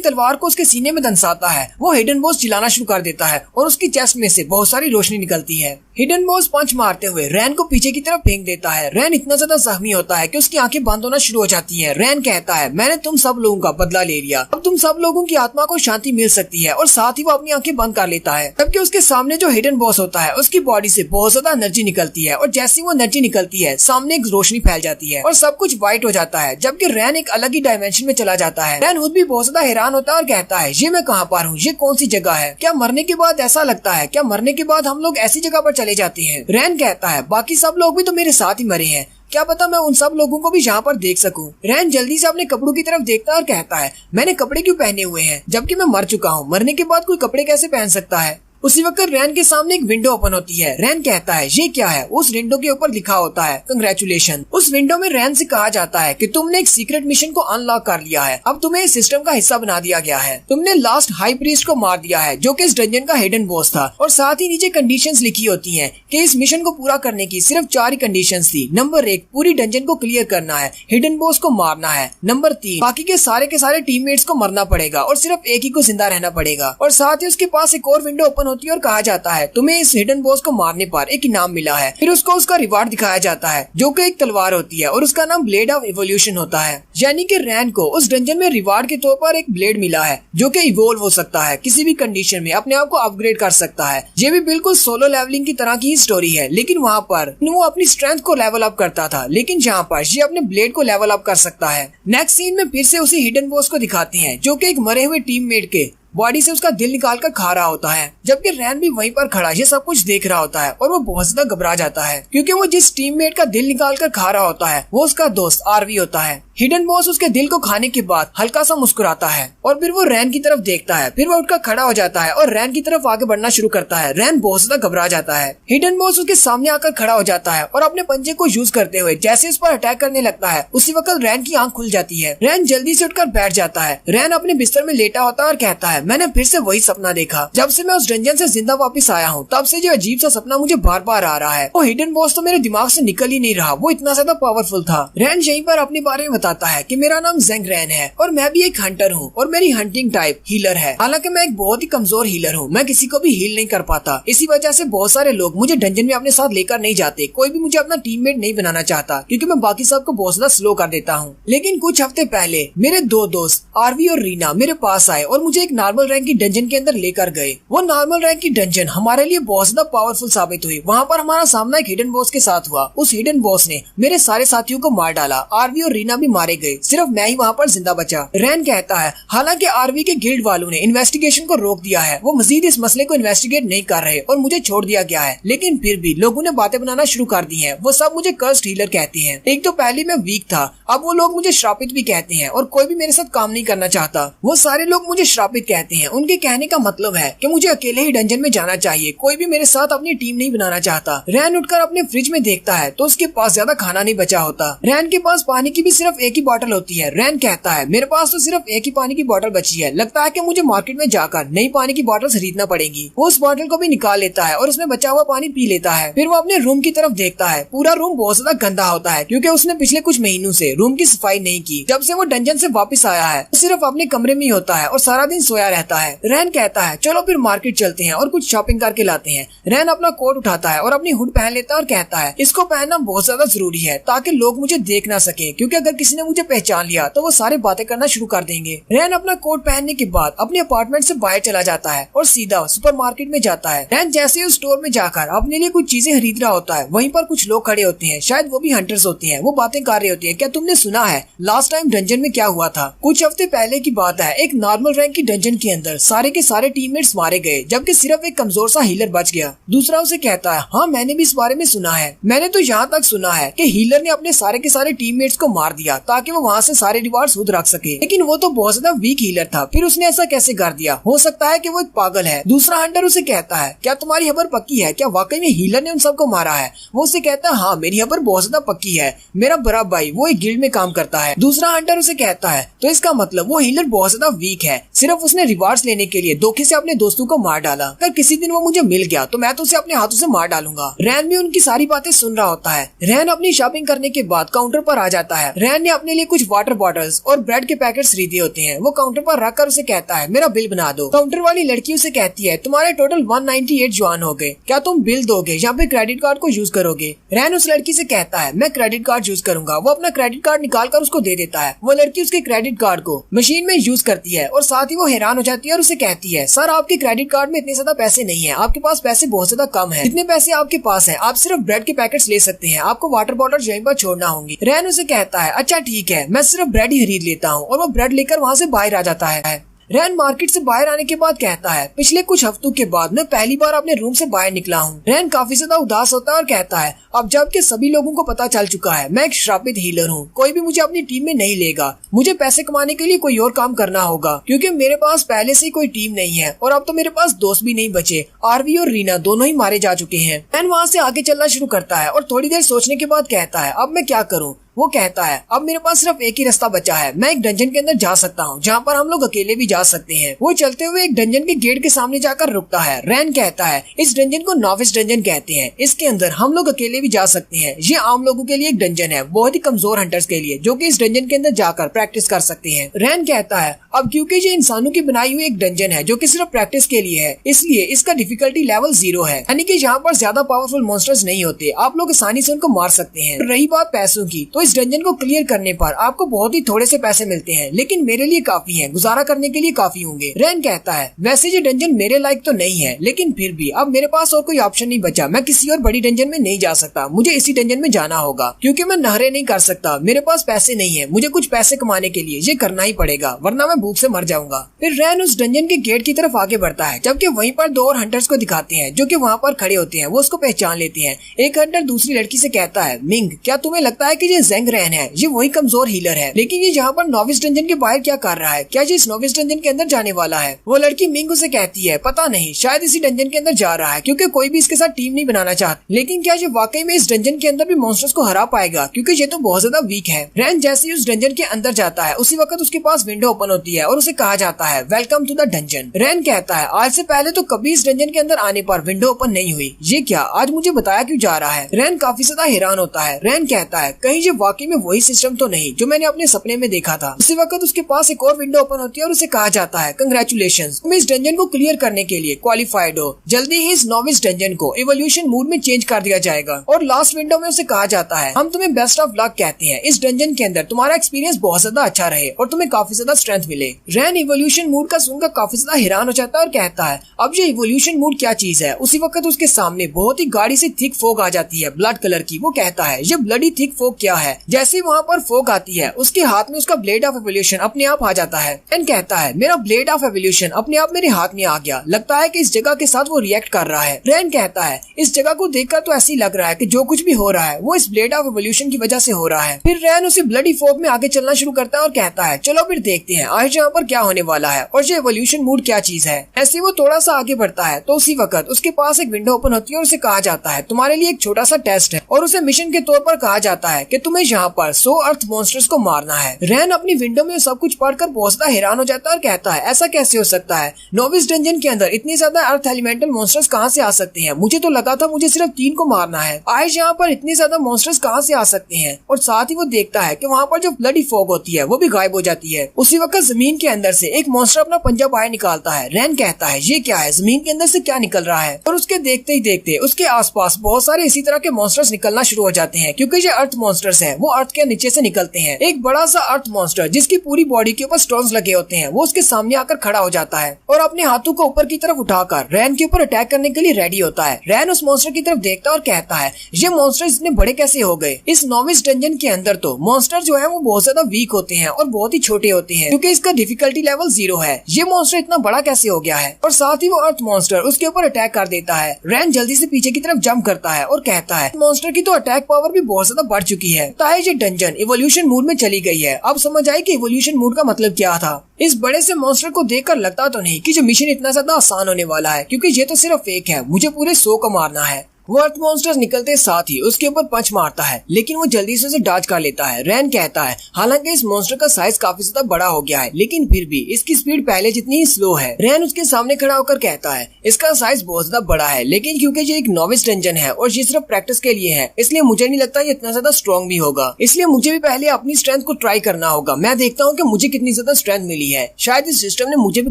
तलवार को उसके सीने में दंसाता है, वो हिडन बॉस चिल्लाना शुरू कर देता है और उसकी चेस्ट में से बहुत सारी रोशनी निकलती है। हिडन बॉस पंच मारते हुए रैन को पीछे की तरफ फेंक देता है। रैन इतना ज्यादा जख्मी होता है कि उसकी आंखें बंद होना शुरू हो जाती हैं। रैन कहता है मैंने तुम सब लोगों का बदला ले लिया, अब तुम सब लोगों की आत्मा को शांति मिल सकती है, और साथ ही वो अपनी आंखें बंद कर लेता है। जबकि उसके सामने जो हिडन बॉस होता है उसकी बॉडी से बहुत ज्यादा एनर्जी निकलती है, और जैसी वो एनर्जी निकलती है सामने एक रोशनी फैल जाती है और सब कुछ व्हाइट हो जाता है, जबकि रैन एक अलग ही डायमेंशन में चला जाता है। रैन खुद भी बहुत ज्यादा हैरान होता है और कहता है ये मैं कहाँ पर हूँ, ये कौन सी जगह है, क्या मरने के बाद ऐसा लगता है, क्या मरने के बाद हम लोग ऐसी जगह पर चले जाते हैं। रैन कहता है बाकी सब लोग भी तो मेरे साथ ही मरे हैं, क्या पता मैं उन सब लोगों को भी यहाँ पर देख सकूं। रैन जल्दी से अपने कपड़ों की तरफ देखता है और कहता है मैंने कपड़े क्यों पहने हुए हैं, जबकि मैं मर चुका हूँ, मरने के बाद कोई कपड़े कैसे पहन सकता है। उसी वक्त रैन के सामने एक विंडो ओपन होती है। रैन कहता है ये क्या है। उस विंडो के ऊपर लिखा होता है कंग्रेचुलेशन। उस विंडो में रैन से कहा जाता है कि तुमने एक सीक्रेट मिशन को अनलॉक कर लिया है, अब तुम्हें इस सिस्टम का हिस्सा बना दिया गया है। तुमने लास्ट हाई प्रीस्ट को मार दिया है जो कि इस डंजन का हिडन बॉस था, और साथ ही नीचे कंडीशंस लिखी होती हैं कि इस मिशन को पूरा करने की सिर्फ 4 ही कंडीशंस थी। नंबर 1 पूरी डंजन को क्लियर करना है, हिडन बॉस को मारना है। नंबर 3 बाकी के सारे टीममेट्स को मरना पड़ेगा और सिर्फ एक ही को जिंदा रहना पड़ेगा। और साथ ही उसके पास एक और विंडो ओपन होती है और कहा जाता है तुम्हें इस हिडन बॉस को मारने पर एक इनाम मिला है। फिर उसको उसका रिवार्ड दिखाया जाता है जो कि एक तलवार होती है और उसका नाम ब्लेड ऑफ इवोल्यूशन होता है। यानी कि रैन को उस डंजन में रिवार्ड के तौर पर एक ब्लेड मिला है जो कि इवोल्व हो सकता है, किसी भी कंडीशन में अपने आप को अपग्रेड कर सकता है। ये भी बिल्कुल सोलो लेवलिंग की तरह की ही स्टोरी है, लेकिन वहाँ पर वो अपनी स्ट्रेंथ को लेवल अप करता था, लेकिन जहाँ पर ये अपने ब्लेड को लेवल अप कर सकता है। नेक्स्ट सीन में फिर से उसी हिडन बॉस को दिखाते हैं जो कि एक मरे हुए टीममेट के बॉडी से उसका दिल निकाल कर खा रहा होता है, जबकि रैन भी वहीं पर खड़ा ये सब कुछ देख रहा होता है और वो बहुत ज्यादा घबरा जाता है, क्योंकि वो जिस टीममेट का दिल निकाल कर खा रहा होता है वो उसका दोस्त आरवी होता है। हिडन बॉस उसके दिल को खाने के बाद हल्का सा मुस्कुराता है और फिर वो रैन की तरफ देखता है। फिर वो उठकर खड़ा हो जाता है और रैन की तरफ आगे बढ़ना शुरू करता है। रैन बहुत ज्यादा घबरा जाता है। हिडन बॉस उसके सामने आकर खड़ा हो जाता है और अपने पंजे को यूज करते हुए जैसे उस पर अटैक करने लगता है, उसी वक्त रैन की आंख खुल जाती है। रैन जल्दी से उठकर बैठ जाता है। रैन अपने बिस्तर में लेटा होता है और कहता है मैंने फिर से वही सपना देखा, जब से मैं उस डंजन से जिंदा वापस आया हूँ तब से जो अजीब सा सपना मुझे बार बार आ रहा है। वो हिडन बॉस तो मेरे दिमाग से निकल ही नहीं रहा, वो इतना ज्यादा पावरफुल था। रैन यहीं पर अपने बारे में बताता है कि मेरा नाम ज़ेंग रैन है और मैं भी एक हंटर हूँ और मेरी हंटिंग टाइप हीलर है। हालांकि मैं एक बहुत ही कमजोर हीलर हूँ, मैं किसी को भी हील नहीं कर पाता। इसी वजह से बहुत सारे लोग मुझे डंजन में अपने साथ लेकर नहीं जाते, कोई भी मुझे अपना टीममेट नहीं बनाना चाहता क्योंकि मैं बाकी सबको बहुत ज्यादा स्लो कर देता हूँ। लेकिन कुछ हफ्ते पहले मेरे 2 दोस्त आरवी और रीना मेरे पास आए और मुझे एक नॉर्मल रैंक की डंजन के अंदर लेकर गए। वो नॉर्मल रैंक की डंजन हमारे लिए बहुत ज्यादा पावरफुल साबित हुई। वहाँ पर हमारा सामना एक हिडन बॉस के साथ हुआ। उस हिडन बॉस ने मेरे सारे साथियों को मार डाला। आरवी और रीना भी मारे गए, सिर्फ मैं ही वहाँ पर जिंदा बचा। रैन कहता है हालांकि आरवी के गिल्ड वालों ने इन्वेस्टिगेशन को रोक दिया है, वो मजीद इस मसले को इन्वेस्टिगेट नहीं कर रहे और मुझे छोड़ दिया गया है, लेकिन फिर भी लोगों ने बातें बनाना शुरू कर दी हैं। वो सब मुझे कर्स्ड हीलर कहते हैं। एक तो पहले मैं वीक था, अब वो लोग मुझे श्रापित भी कहते हैं और कोई भी मेरे साथ काम नहीं करना चाहता। वो सारे लोग मुझे श्रापित कहते हैं। उनके कहने का मतलब है कि मुझे अकेले ही डंजन में जाना चाहिए, कोई भी मेरे साथ अपनी टीम नहीं बनाना चाहता। रैन उठकर अपने फ्रिज में देखता है तो उसके पास ज्यादा खाना नहीं बचा होता। रैन के पास पानी की भी सिर्फ एक ही बोतल होती है। रैन कहता है मेरे पास तो सिर्फ एक ही पानी की बोतल बची है, लगता है कि मुझे मार्केट में जाकर नई पानी की बोतल खरीदना पड़ेगी। वो उस बोतल को भी निकाल लेता है और उसमें बचा हुआ पानी पी लेता है। फिर वो अपने रूम की तरफ देखता है। पूरा रूम बहुत ज्यादा गंदा होता है क्योंकि उसने पिछले कुछ महीनों से रूम की सफाई नहीं की। जब से वो डंजन से वापस आया है तो सिर्फ अपने कमरे में ही होता है और सारा दिन सोया पड़ा रहता है। रैन कहता है चलो फिर मार्केट चलते हैं और कुछ शॉपिंग करके लाते हैं। रैन अपना कोट उठाता है और अपनी हुड पहन लेता है और कहता है इसको पहनना बहुत ज्यादा जरूरी है ताकि लोग मुझे देख ना सके, क्योंकि अगर किसी ने मुझे पहचान लिया तो वो सारे बातें करना शुरू कर देंगे। रैन अपना कोट पहनने के बाद अपने अपार्टमेंट से बाहर चला जाता है और सीधा सुपरमार्केट में जाता है। रैन जैसे उस स्टोर में जाकर अपने लिए कुछ चीजें खरीद रहा होता है, वहीं पर कुछ लोग खड़े होते हैं, शायद वो भी हंटर्स होते हैं। वो बातें कर रहे होते हैं, क्या तुमने सुना है लास्ट टाइम डंजन में क्या हुआ था? कुछ हफ्ते पहले की बात है, एक नॉर्मल रैंक की डंजन के अंदर सारे के सारे टीममेट्स मारे गए, जबकि सिर्फ एक कमजोर सा हीलर बच गया। दूसरा उसे कहता है हाँ मैंने भी इस बारे में सुना है। मैंने तो यहाँ तक सुना है कि हीलर ने अपने सारे के सारे टीममेट्स को मार दिया ताकि वो वहाँ से सारे रिवार्ड्स खुद रख सके, लेकिन वो तो बहुत ज्यादा वीक हीलर था, फिर उसने ऐसा कैसे कर दिया? हो सकता है कि वो एक पागल है। दूसरा हंटर उसे कहता है क्या तुम्हारी खबर पक्की है? क्या वाकई में हीलर ने उन सबको मारा है? वो उसे कहता है हाँ मेरी खबर बहुत ज्यादा पक्की है, मेरा बड़ा भाई वो एक गिल्ड में काम करता है। दूसरा हंटर उसे कहता है तो इसका मतलब वो हीलर बहुत ज्यादा वीक है, सिर्फ उसने रिवार्ड्स लेने के लिए धोखे से अपने दोस्तों को मार डाला। अगर किसी दिन वो मुझे मिल गया तो मैं तो उसे अपने हाथों से मार डालूंगा। रैन भी उनकी सारी बातें सुन रहा होता है। रैन अपनी शॉपिंग करने के बाद काउंटर पर आ जाता है। रैन ने अपने लिए कुछ वाटर बॉटल्स और ब्रेड के पैकेट्स खरीदे होते हैं। वो काउंटर पर रखकर उसे कहता है मेरा बिल बना दो। काउंटर वाली लड़की उसे कहती है तुम्हारे टोटल 198 जुआन हो गए, क्या तुम बिल दोगे या फिर क्रेडिट कार्ड को यूज करोगे? रैन उस लड़की से कहता है मैं क्रेडिट कार्ड यूज करूंगा। वो अपना क्रेडिट कार्ड निकाल कर उसको दे देता है। वो लड़की उसके क्रेडिट कार्ड को मशीन में यूज करती है और साथ ही वो हैरान हो जाती है और उसे कहती है सर आपके क्रेडिट कार्ड में इतने ज्यादा पैसे नहीं है, आपके पास पैसे बहुत ज्यादा कम है। जितने पैसे आपके पास है आप सिर्फ ब्रेड के पैकेट्स ले सकते हैं, आपको वाटर बॉटल यहीं पर छोड़ना होंगी। रैन उसे कहता है अच्छा ठीक है मैं सिर्फ ब्रेड ही खरीद लेता हूँ, और वो ब्रेड लेकर वहाँ से बाहर आ जाता है। रैन मार्केट से बाहर आने के बाद कहता है पिछले कुछ हफ्तों के बाद मैं पहली बार अपने रूम से बाहर निकला हूँ। रैन काफी ज्यादा उदास होता है और कहता है अब जबकि सभी लोगों को पता चल चुका है मैं एक श्रापित हीलर हूँ, कोई भी मुझे अपनी टीम में नहीं लेगा। मुझे पैसे कमाने के लिए कोई और काम करना होगा, क्योंकि मेरे पास पहले से ही कोई टीम नहीं है और अब तो मेरे पास दोस्त भी नहीं बचे। आरवी और रीना दोनों ही मारे जा चुके हैं। रैन वहाँ से आगे चलना शुरू करता है और थोड़ी देर सोचने के बाद कहता है अब मैं क्या करूँ? वो कहता है अब मेरे पास सिर्फ एक ही रास्ता बचा है, मैं एक डंजन के अंदर जा सकता हूँ जहाँ पर हम लोग अकेले भी जा सकते हैं। वो चलते हुए एक डंजन के गेट के सामने जाकर रुकता है। रैन कहता है इस डंजन को नॉविस डंजन कहते हैं, इसके अंदर हम लोग अकेले भी जा सकते हैं। ये आम लोगों के लिए एक डंजन है, बहुत ही कमजोर हंटर्स के लिए जो कि इस डंजन के अंदर जाकर प्रैक्टिस कर सकते हैं। रैन कहता है अब क्योंकि ये इंसानों की बनाई हुई एक डंजन है जो कि सिर्फ प्रैक्टिस के लिए है, इसलिए इसका डिफिकल्टी लेवल 0 है, यानी कि यहाँ पर ज्यादा पावरफुल मॉन्स्टर्स नहीं होते, आप लोग आसानी से उनको मार सकते हैं। रही बात पैसों की, तो इस डंजन को क्लियर करने पर आपको बहुत ही थोड़े से पैसे मिलते हैं, लेकिन मेरे लिए काफी है, गुजारा करने के लिए काफी होंगे। रैन कहता है वैसे ये डंजन मेरे लायक तो नहीं है, लेकिन फिर भी अब मेरे पास और कोई ऑप्शन नहीं बचा, मैं किसी और बड़ी डंजन में नहीं जा सकता, मुझे इसी डंजन में जाना होगा, क्योंकि मैं नहरें नहीं कर सकता, मेरे पास पैसे नहीं है, मुझे कुछ पैसे कमाने के लिए ये करना ही पड़ेगा वरना मैं भूख से मर जाऊंगा। फिर रैन उस डंजन के गेट की तरफ आगे बढ़ता है, जबकि वहीं पर 2 और हंटर्स को दिखाते हैं जो कि वहाँ पर खड़े होते हैं। वो उसको पहचान लेते हैं। एक हंटर दूसरी लड़की से कहता है मिंग क्या तुम्हें लगता है कि ये ज़ेंग रैन है? ये वही कमजोर हीलर है, लेकिन ये यहाँ पर नॉविस डंजन के बाहर क्या कर रहा है? क्या ये इस नॉविस डंजन के अंदर जाने वाला है? वो लड़की मिंग उसे कहती है पता नहीं, शायद इसी डंजन के अंदर जा रहा है, क्योंकि कोई भी इसके साथ टीम नहीं बनाना चाहता। लेकिन क्या ये वाकई में इस डंजन के अंदर भी मॉन्स्टर्स को हरा पाएगा, क्योंकि ये तो बहुत ज्यादा वीक है। रैन जैसे ही उस डंजन के अंदर जाता है उसी वक्त उसके पास विंडो ओपन होती है और उसे कहा जाता है वेलकम टू द डंजन। रैन कहता है आज से पहले तो कभी इस डंजन के अंदर आने पर विंडो ओपन नहीं हुई, ये क्या आज मुझे बताया क्यों जा रहा है? रैन काफी ज्यादा हैरान होता है। रैन कहता है कहीं ये वाकई में वही सिस्टम तो नहीं जो मैंने अपने सपने में देखा था। उसी वक्त उसके पास एक और विंडो ओपन होती है और उसे कहा जाता है कंग्रेचुलेशंस, तुम इस डंजन को क्लियर करने के लिए क्वालिफाइड हो, जल्दी ही इस नॉविस डंजन को इवोल्यूशन मोड में चेंज कर दिया जाएगा। और लास्ट विंडो में उसे कहा जाता है हम तुम्हें बेस्ट ऑफ लक कहते हैं, इस डंजन के अंदर तुम्हारा एक्सपीरियंस बहुत ज्यादा अच्छा रहे और तुम्हें काफी ज्यादा स्ट्रेंथ मिले। रैन इवोल्यूशन मोड का सुनकर काफी ज्यादा हैरान हो जाता है और कहता है अब ये इवोल्यूशन मोड क्या चीज है? उसी वक्त उसके सामने बहुत ही गाढ़ी सी थिक फोग आ जाती है ब्लड कलर की। वो कहता है ये ब्लडी थिक फोग क्या है? जैसे ही वहाँ पर फोग आती है उसके हाथ में उसका ब्लेड ऑफ एवोल्यूशन अपने आप आ जाता है। रैन कहता है मेरा ब्लेड ऑफ एवोल्यूशन अपने आप मेरे हाथ में आ गया, लगता है कि इस जगह के साथ वो रिएक्ट कर रहा है। रैन कहता है इस जगह को देखकर तो ऐसे ही लग रहा है कि जो कुछ भी हो रहा है वो इस ब्लेड ऑफ एवोल्यूशन की वजह से हो रहा है। फिर रैन उसी ब्लडी फोग में आगे चलना शुरू करता है और कहता है चलो फिर देखते हैं आज यहाँ पर क्या होने वाला है और ये एवोल्यूशन मोड क्या चीज है। ऐसे वो थोड़ा सा आगे बढ़ता है तो उसी वक्त उसके पास एक विंडो ओपन होती है और उसे कहा जाता है तुम्हारे लिए एक छोटा सा टेस्ट है और उसे मिशन के तौर पर कहा जाता है कि तुम्हें तुम्हें यहाँ पर 100 अर्थ मॉन्स्टर्स को मारना है। रैन अपनी विंडो में सब कुछ पढ़कर बहुत ज्यादा हैरान हो जाता है और कहता है ऐसा कैसे हो सकता है, नोविस डंजन के अंदर इतने ज्यादा अर्थ एलिमेंटल मॉन्स्टर्स कहाँ से आ सकते हैं, मुझे तो लगा था मुझे सिर्फ 3 को मारना है, आज यहाँ पर इतने ज्यादा मॉन्स्टर्स कहाँ से आ सकते हैं। और साथ ही वो देखता है कि वहाँ पर जो ब्लडी फॉग होती है वो भी गायब हो जाती है। उसी वक्त जमीन के अंदर से एक मॉन्स्टर अपना पंजा बाहर निकालता है। रैन कहता है ये क्या है, जमीन के अंदर से क्या निकल रहा है, और उसके देखते ही देखते उसके आसपास बहुत सारे इसी तरह के मॉन्स्टर्स निकलना शुरू हो जाते हैं, क्योंकि ये अर्थ मॉन्स्टर्स हैं, वो अर्थ के नीचे से निकलते हैं। एक बड़ा सा अर्थ मॉन्स्टर जिसकी पूरी बॉडी के ऊपर स्टोन्स लगे होते हैं वो उसके सामने आकर खड़ा हो जाता है और अपने हाथों को ऊपर की तरफ उठाकर रैन के ऊपर अटैक करने के लिए रेडी होता है। रैन उस मॉन्स्टर की तरफ देखता है और कहता है ये मॉन्स्टर इतने बड़े कैसे हो गए। इस नोविस डंजन के अंदर तो मॉन्स्टर जो है वो बहुत ज्यादा वीक होते हैं और बहुत ही छोटे होते हैं, क्योंकि इसका डिफिकल्टी लेवल 0 है। ये मॉन्स्टर इतना बड़ा कैसे हो गया है। और साथ ही वो अर्थ मॉन्स्टर उसके ऊपर अटैक कर देता है। रैन जल्दी से पीछे की तरफ जंप करता है और कहता है मॉन्स्टर की तो अटैक पावर भी बहुत ज्यादा बढ़ चुकी है, ये डंजन इवोल्यूशन मोड में चली गई है। अब समझ आई कि इवोल्यूशन मोड का मतलब क्या था। इस बड़े से मॉन्स्टर को देखकर लगता तो नहीं कि जो मिशन इतना ज्यादा आसान होने वाला है, क्योंकि ये तो सिर्फ एक है, मुझे पूरे 100 को मारना है। वो अर्थ मॉन्स्टर्स निकलते साथ ही उसके ऊपर पंच मारता है, लेकिन वो जल्दी से उसे डॉज कर लेता है। रैन कहता है हालांकि इस मॉन्स्टर का साइज काफी ज्यादा बड़ा हो गया है, लेकिन फिर भी इसकी स्पीड पहले जितनी ही स्लो है। रैन उसके सामने खड़ा होकर कहता है इसका साइज बहुत ज्यादा बड़ा है, लेकिन क्योंकि ये एक नोविस डंजन है और ये सिर्फ प्रैक्टिस के लिए है, इसलिए मुझे नहीं लगता ये इतना ज्यादा स्ट्रॉन्ग भी होगा। इसलिए मुझे भी पहले अपनी स्ट्रेंथ को ट्राई करना होगा। मैं देखता हूँ कि मुझे कितनी ज्यादा स्ट्रेंथ मिली है, शायद इस सिस्टम ने मुझे भी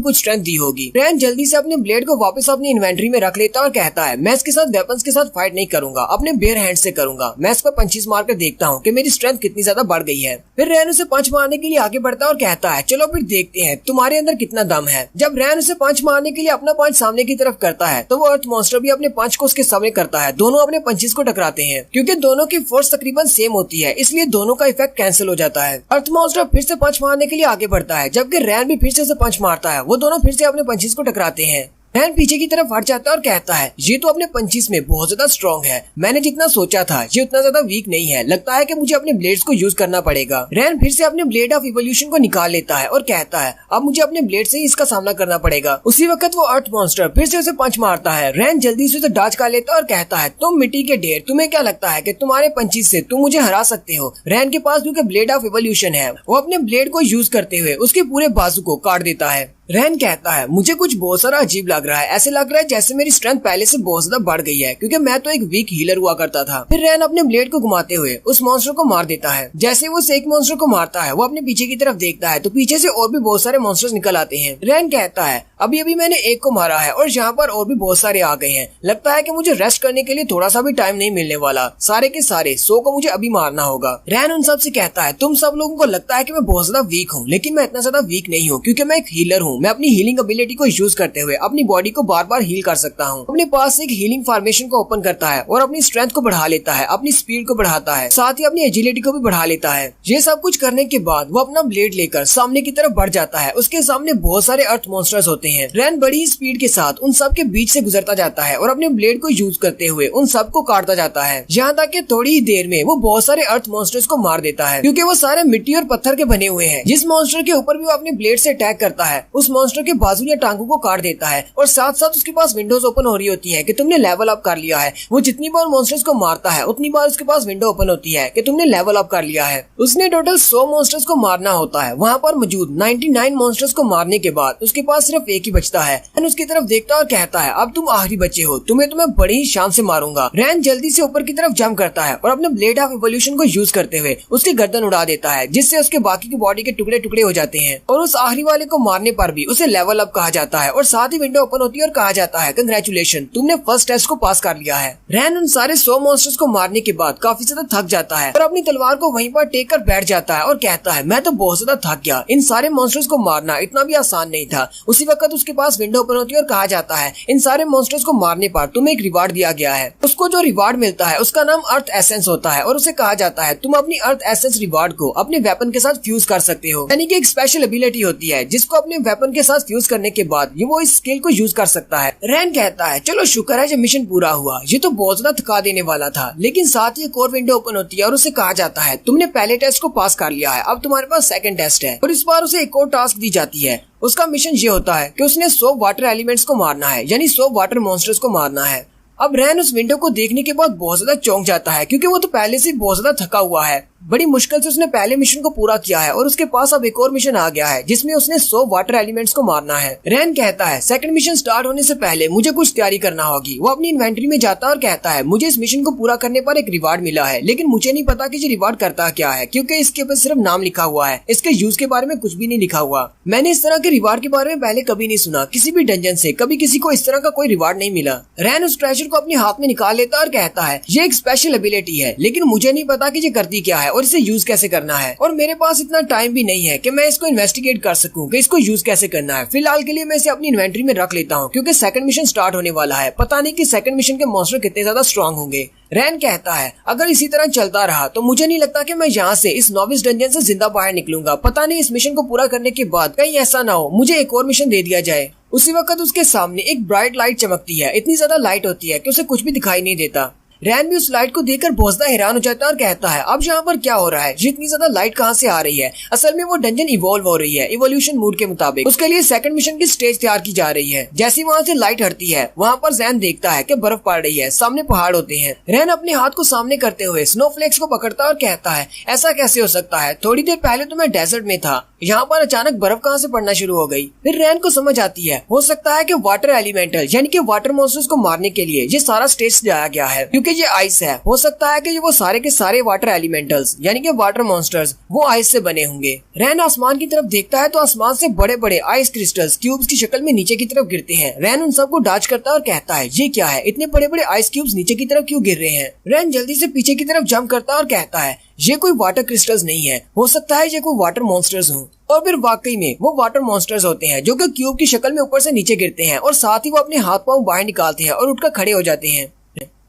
कुछ स्ट्रेंथ दी होगी। रैन जल्दी से अपने ब्लेड को वापस अपनी इन्वेंट्री में रख लेता है और कहता है मैं इसके साथ वेपन्स के साथ फाइट नहीं करूंगा, अपने बेयर हैंड से करूंगा। मैं इस पर पंचेस मारकर देखता हूँ कि मेरी स्ट्रेंथ कितनी ज्यादा बढ़ गई है। फिर रैन उसे पंच मारने के लिए आगे बढ़ता है और कहता है चलो फिर देखते हैं तुम्हारे अंदर कितना दम है। जब रैन उसे पंच मारने के लिए अपना पंच सामने की तरफ करता है तो वो अर्थ मॉन्स्टर भी अपने पंच को उसके सामने करता है। दोनों अपने पंचेस को टकराते हैं, क्योंकि दोनों की फोर्स तकरीबन सेम होती है, इसलिए दोनों का इफेक्ट कैंसिल हो जाता है। अर्थ मॉन्स्टर फिर से पंच मारने के लिए आगे बढ़ता है, जबकि रैन भी फिर से पंच मारता है। वो दोनों फिर से अपने पंचेस को टकराते हैं। रैन पीछे की तरफ हट जाता है और कहता है ये तो अपने पंचेस में बहुत ज्यादा स्ट्रॉन्ग है, मैंने जितना सोचा था ये उतना ज्यादा वीक नहीं है, लगता है कि मुझे अपने ब्लेड्स को यूज करना पड़ेगा। रैन फिर से अपने ब्लेड ऑफ इवोल्यूशन को निकाल लेता है और कहता है अब मुझे अपने ब्लेड से ही इसका सामना करना पड़ेगा। उसी वक्त वो अर्थ मॉन्स्टर फिर से उसे पंच मारता है। रैन जल्दी से उसे डॉज कर लेता है और कहता है तुम मिट्टी के ढेर, तुम्हें क्या लगता है कि तुम्हारे पंचेस से तुम मुझे हरा सकते हो। रैन के पास क्योंकि ब्लेड ऑफ इवोल्यूशन है, वो अपने ब्लेड को यूज करते हुए उसके पूरे बाजू को काट देता है। रैन कहता है मुझे कुछ बहुत सारा अजीब लग रहा है, ऐसे लग रहा है जैसे मेरी स्ट्रेंथ पहले से बहुत ज्यादा बढ़ गई है, क्योंकि मैं तो एक वीक हीलर हुआ करता था। फिर रैन अपने ब्लेड को घुमाते हुए उस मॉन्स्टर को मार देता है। जैसे वो एक मॉन्स्टर को मारता है वो अपने पीछे की तरफ देखता है तो पीछे से और भी बहुत सारे मॉन्स्टर्स निकल आते हैं। रैन कहता है अभी अभी मैंने एक को मारा है और यहाँ पर और भी बहुत सारे आ गए हैं, लगता है कि मुझे रेस्ट करने के लिए थोड़ा सा भी टाइम नहीं मिलने वाला, सारे के सारे 100 को मुझे अभी मारना होगा। रैन उन सब से कहता है तुम सब लोगों को लगता है कि मैं बहुत ज्यादा वीक हूँ, लेकिन मैं इतना ज्यादा वीक नहीं हूँ, क्योंकि मैं एक हीलर हूँ। मैं अपनी हीलिंग एबिलिटी को यूज करते हुए अपनी बॉडी को बार बार हील कर सकता हूँ। अपने पास एक हीलिंग फॉर्मेशन को ओपन करता है और अपनी स्ट्रेंथ को बढ़ा लेता है, अपनी स्पीड को बढ़ाता है, साथ ही अपनी एजिलिटी को भी बढ़ा लेता है। ये सब कुछ करने के बाद वो अपना ब्लेड लेकर सामने की तरफ बढ़ जाता है। उसके सामने बहुत सारे अर्थ मॉन्स्टर्स होते हैं। रैन बड़ी स्पीड के साथ उन सब के बीच से गुजरता जाता है और अपने ब्लेड को यूज करते हुए उन सब को काटता जाता है, यहाँ तक कि थोड़ी ही देर में वो बहुत सारे अर्थ मॉन्स्टर्स को मार देता है, क्योंकि वो सारे मिट्टी और पत्थर के बने हुए हैं। जिस मॉन्स्टर के ऊपर भी वो अपने ब्लेड से अटैक करता है उस मॉन्स्टर के बाजू या टांगों को काट देता है, और साथ साथ उसके पास विंडोज ओपन हो रही होती है कि तुमने लेवल अप कर लिया है। वो जितनी बार मॉन्स्टर्स को मारता है उतनी बार उसके पास विंडो ओपन होती है कि तुमने लेवल अप कर लिया है। उसने टोटल 100 मॉन्स्टर्स को मारना होता है। वहाँ पर मौजूद 99 मॉन्स्टर्स को मारने के बाद उसके पास सिर्फ एक ही बचता है। उसकी तरफ देखता और कहता है अब तुम आखिरी बचे हो, तुम्हें बड़ी ही शान से मारूंगा। रैन जल्दी से ऊपर की तरफ जंप करता है और अपने ब्लेड ऑफ इवोल्यूशन को यूज करते हुए उसकी गर्दन उड़ा देता है, जिससे उसके बाकी की बॉडी के टुकड़े टुकड़े हो जाते हैं। और उस आखिरी वाले को मारने पर भी उसे लेवल अप कहा जाता है और साथ ही विंडो ओपन होती है और कहा जाता है कंग्रेचुलेशन, तुमने फर्स्ट टेस्ट को पास कर लिया है। रैन उन सारे 100 मॉन्स्टर्स को मारने के बाद काफी ज्यादा थक जाता है और अपनी तलवार को वहीं पर टेक कर बैठ जाता है और कहता है मैं तो बहुत ज्यादा थक गया, इन सारे मॉन्स्टर्स को मारना इतना भी आसान नहीं था। उसी वक्त उसके पास विंडो ओपन होती है और कहा जाता है इन सारे मॉन्स्टर्स को मारने पर तुम्हें एक रिवार्ड दिया गया है। उसको जो रिवार्ड मिलता है उसका नाम अर्थ एसेंस होता है और उसे कहा जाता है तुम अपनी अर्थ एसेंस रिवार्ड को अपने वेपन के साथ फ्यूज कर सकते हो, यानी कि एक स्पेशल एबिलिटी होती है जिसको अपने वेपन के साथ फ्यूज करने के बाद ये वो इस स्किल को यूज कर सकता है। रैन कहता है चलो शुक्र है जब मिशन पूरा हुआ, ये तो बहुत ज्यादा थका देने वाला था। लेकिन साथ ही एक और विंडो ओपन होती है और उसे कहा जाता है तुमने पहले टेस्ट को पास कर लिया है, अब तुम्हारे पास सेकंड टेस्ट है। और इस बार उसे एक और टास्क दी जाती है। उसका मिशन ये होता है कि उसने 100 वाटर एलिमेंट्स को मारना है, यानी 100 वाटर मॉन्स्टर्स को मारना है। अब रैन उस विंडो को देखने के बाद बहुत ज्यादा चौंक जाता है, क्योंकि वो तो पहले से बहुत ज्यादा थका हुआ है। बड़ी मुश्किल से उसने पहले मिशन को पूरा किया है और उसके पास अब एक और मिशन आ गया है जिसमें उसने 100 वाटर एलिमेंट्स को मारना है। रैन कहता है सेकंड मिशन स्टार्ट होने से पहले मुझे कुछ तैयारी करना होगी। वो अपनी इन्वेंट्री में जाता है और कहता है मुझे इस मिशन को पूरा करने पर एक रिवार्ड मिला है, लेकिन मुझे नहीं पता कि ये रिवार्ड करता क्या है क्योंकि इसके ऊपर सिर्फ नाम लिखा हुआ है, इसके यूज के बारे में कुछ भी नहीं लिखा हुआ। मैंने इस तरह के रिवार्ड के बारे में पहले कभी नहीं सुना, किसी भी डंजन से कभी किसी को इस तरह का कोई रिवार्ड नहीं मिला। रैन उस ट्रेजर को अपने हाथ में निकाल लेता है और कहता है ये एक स्पेशल एबिलिटी है, लेकिन मुझे नहीं पता कि ये करती क्या है और इसे यूज कैसे करना है, और मेरे पास इतना टाइम भी नहीं है कि मैं इसको इन्वेस्टिगेट कर सकूं कि इसको यूज कैसे करना है। फिलहाल के लिए मैं इसे अपनी इन्वेंट्री में रख लेता हूं क्योंकि सेकंड मिशन स्टार्ट होने वाला है। पता नहीं कि सेकंड मिशन के मॉन्स्टर कितने ज्यादा स्ट्रांग होंगे। रैन कहता है अगर इसी तरह चलता रहा तो मुझे नहीं लगता कि मैं यहाँ से इस नॉविस डंजन से जिंदा बाहर निकलूंगा। पता नहीं इस मिशन को पूरा करने के बाद कहीं ऐसा ना हो मुझे एक और मिशन दे दिया जाए। उसी वक्त उसके सामने एक ब्राइट लाइट चमकती है, इतनी ज्यादा लाइट होती है कि उसे कुछ भी दिखाई नहीं देता। रैन भी उस लाइट को देखकर बहुत ज्यादा हैरान हो जाता है और कहता है अब यहाँ पर क्या हो रहा है, इतनी ज्यादा लाइट कहाँ से आ रही है। असल में वो डंजन इवॉल्व हो रही है इवोल्यूशन मूड के मुताबिक। उसके लिए सेकंड मिशन की स्टेज तैयार की जा रही है। जैसी वहाँ से लाइट हटती है वहाँ पर रैन देखता है कि बर्फ पड़ रही है, सामने पहाड़ होते हैं। रैन अपने हाथ को सामने करते हुए स्नोफ्लेक्स को पकड़ता है और कहता है ऐसा कैसे हो सकता है, थोड़ी देर पहले तो मैं डेजर्ट में था, यहाँ पर अचानक बर्फ कहाँ से पड़ना शुरू हो गई। फिर रैन को समझ आती है हो सकता है कि वाटर एलिमेंटल यानी कि वाटर मॉन्स्टर्स को मारने के लिए ये सारा स्टेज सजाया गया है क्योंकि ये आइस है। हो सकता है कि ये वो सारे के सारे वाटर एलिमेंटल्स यानी कि वाटर मॉन्स्टर्स वो आइस से बने होंगे। रैन आसमान की तरफ देखता है तो आसमान से बड़े बड़े आइस क्रिस्टल्स क्यूब्स की शक्ल में नीचे की तरफ गिरते हैं। रैन उन सबको डॉज करता है और कहता है ये क्या है, इतने बड़े बड़े आइस क्यूब्स नीचे की तरफ क्यों गिर रहे हैं। रैन जल्दी से पीछे की तरफ जंप करता है और कहता है ये कोई वाटर क्रिस्टल्स नहीं है, हो सकता है ये कोई वाटर मॉन्स्टर्स हों। और फिर वाकई में वो वाटर मॉन्स्टर्स होते हैं जो कि क्यूब की शक्ल में ऊपर से नीचे गिरते हैं और साथ ही वो अपने हाथ पांव बाहर निकालते हैं और उठकर खड़े हो जाते हैं।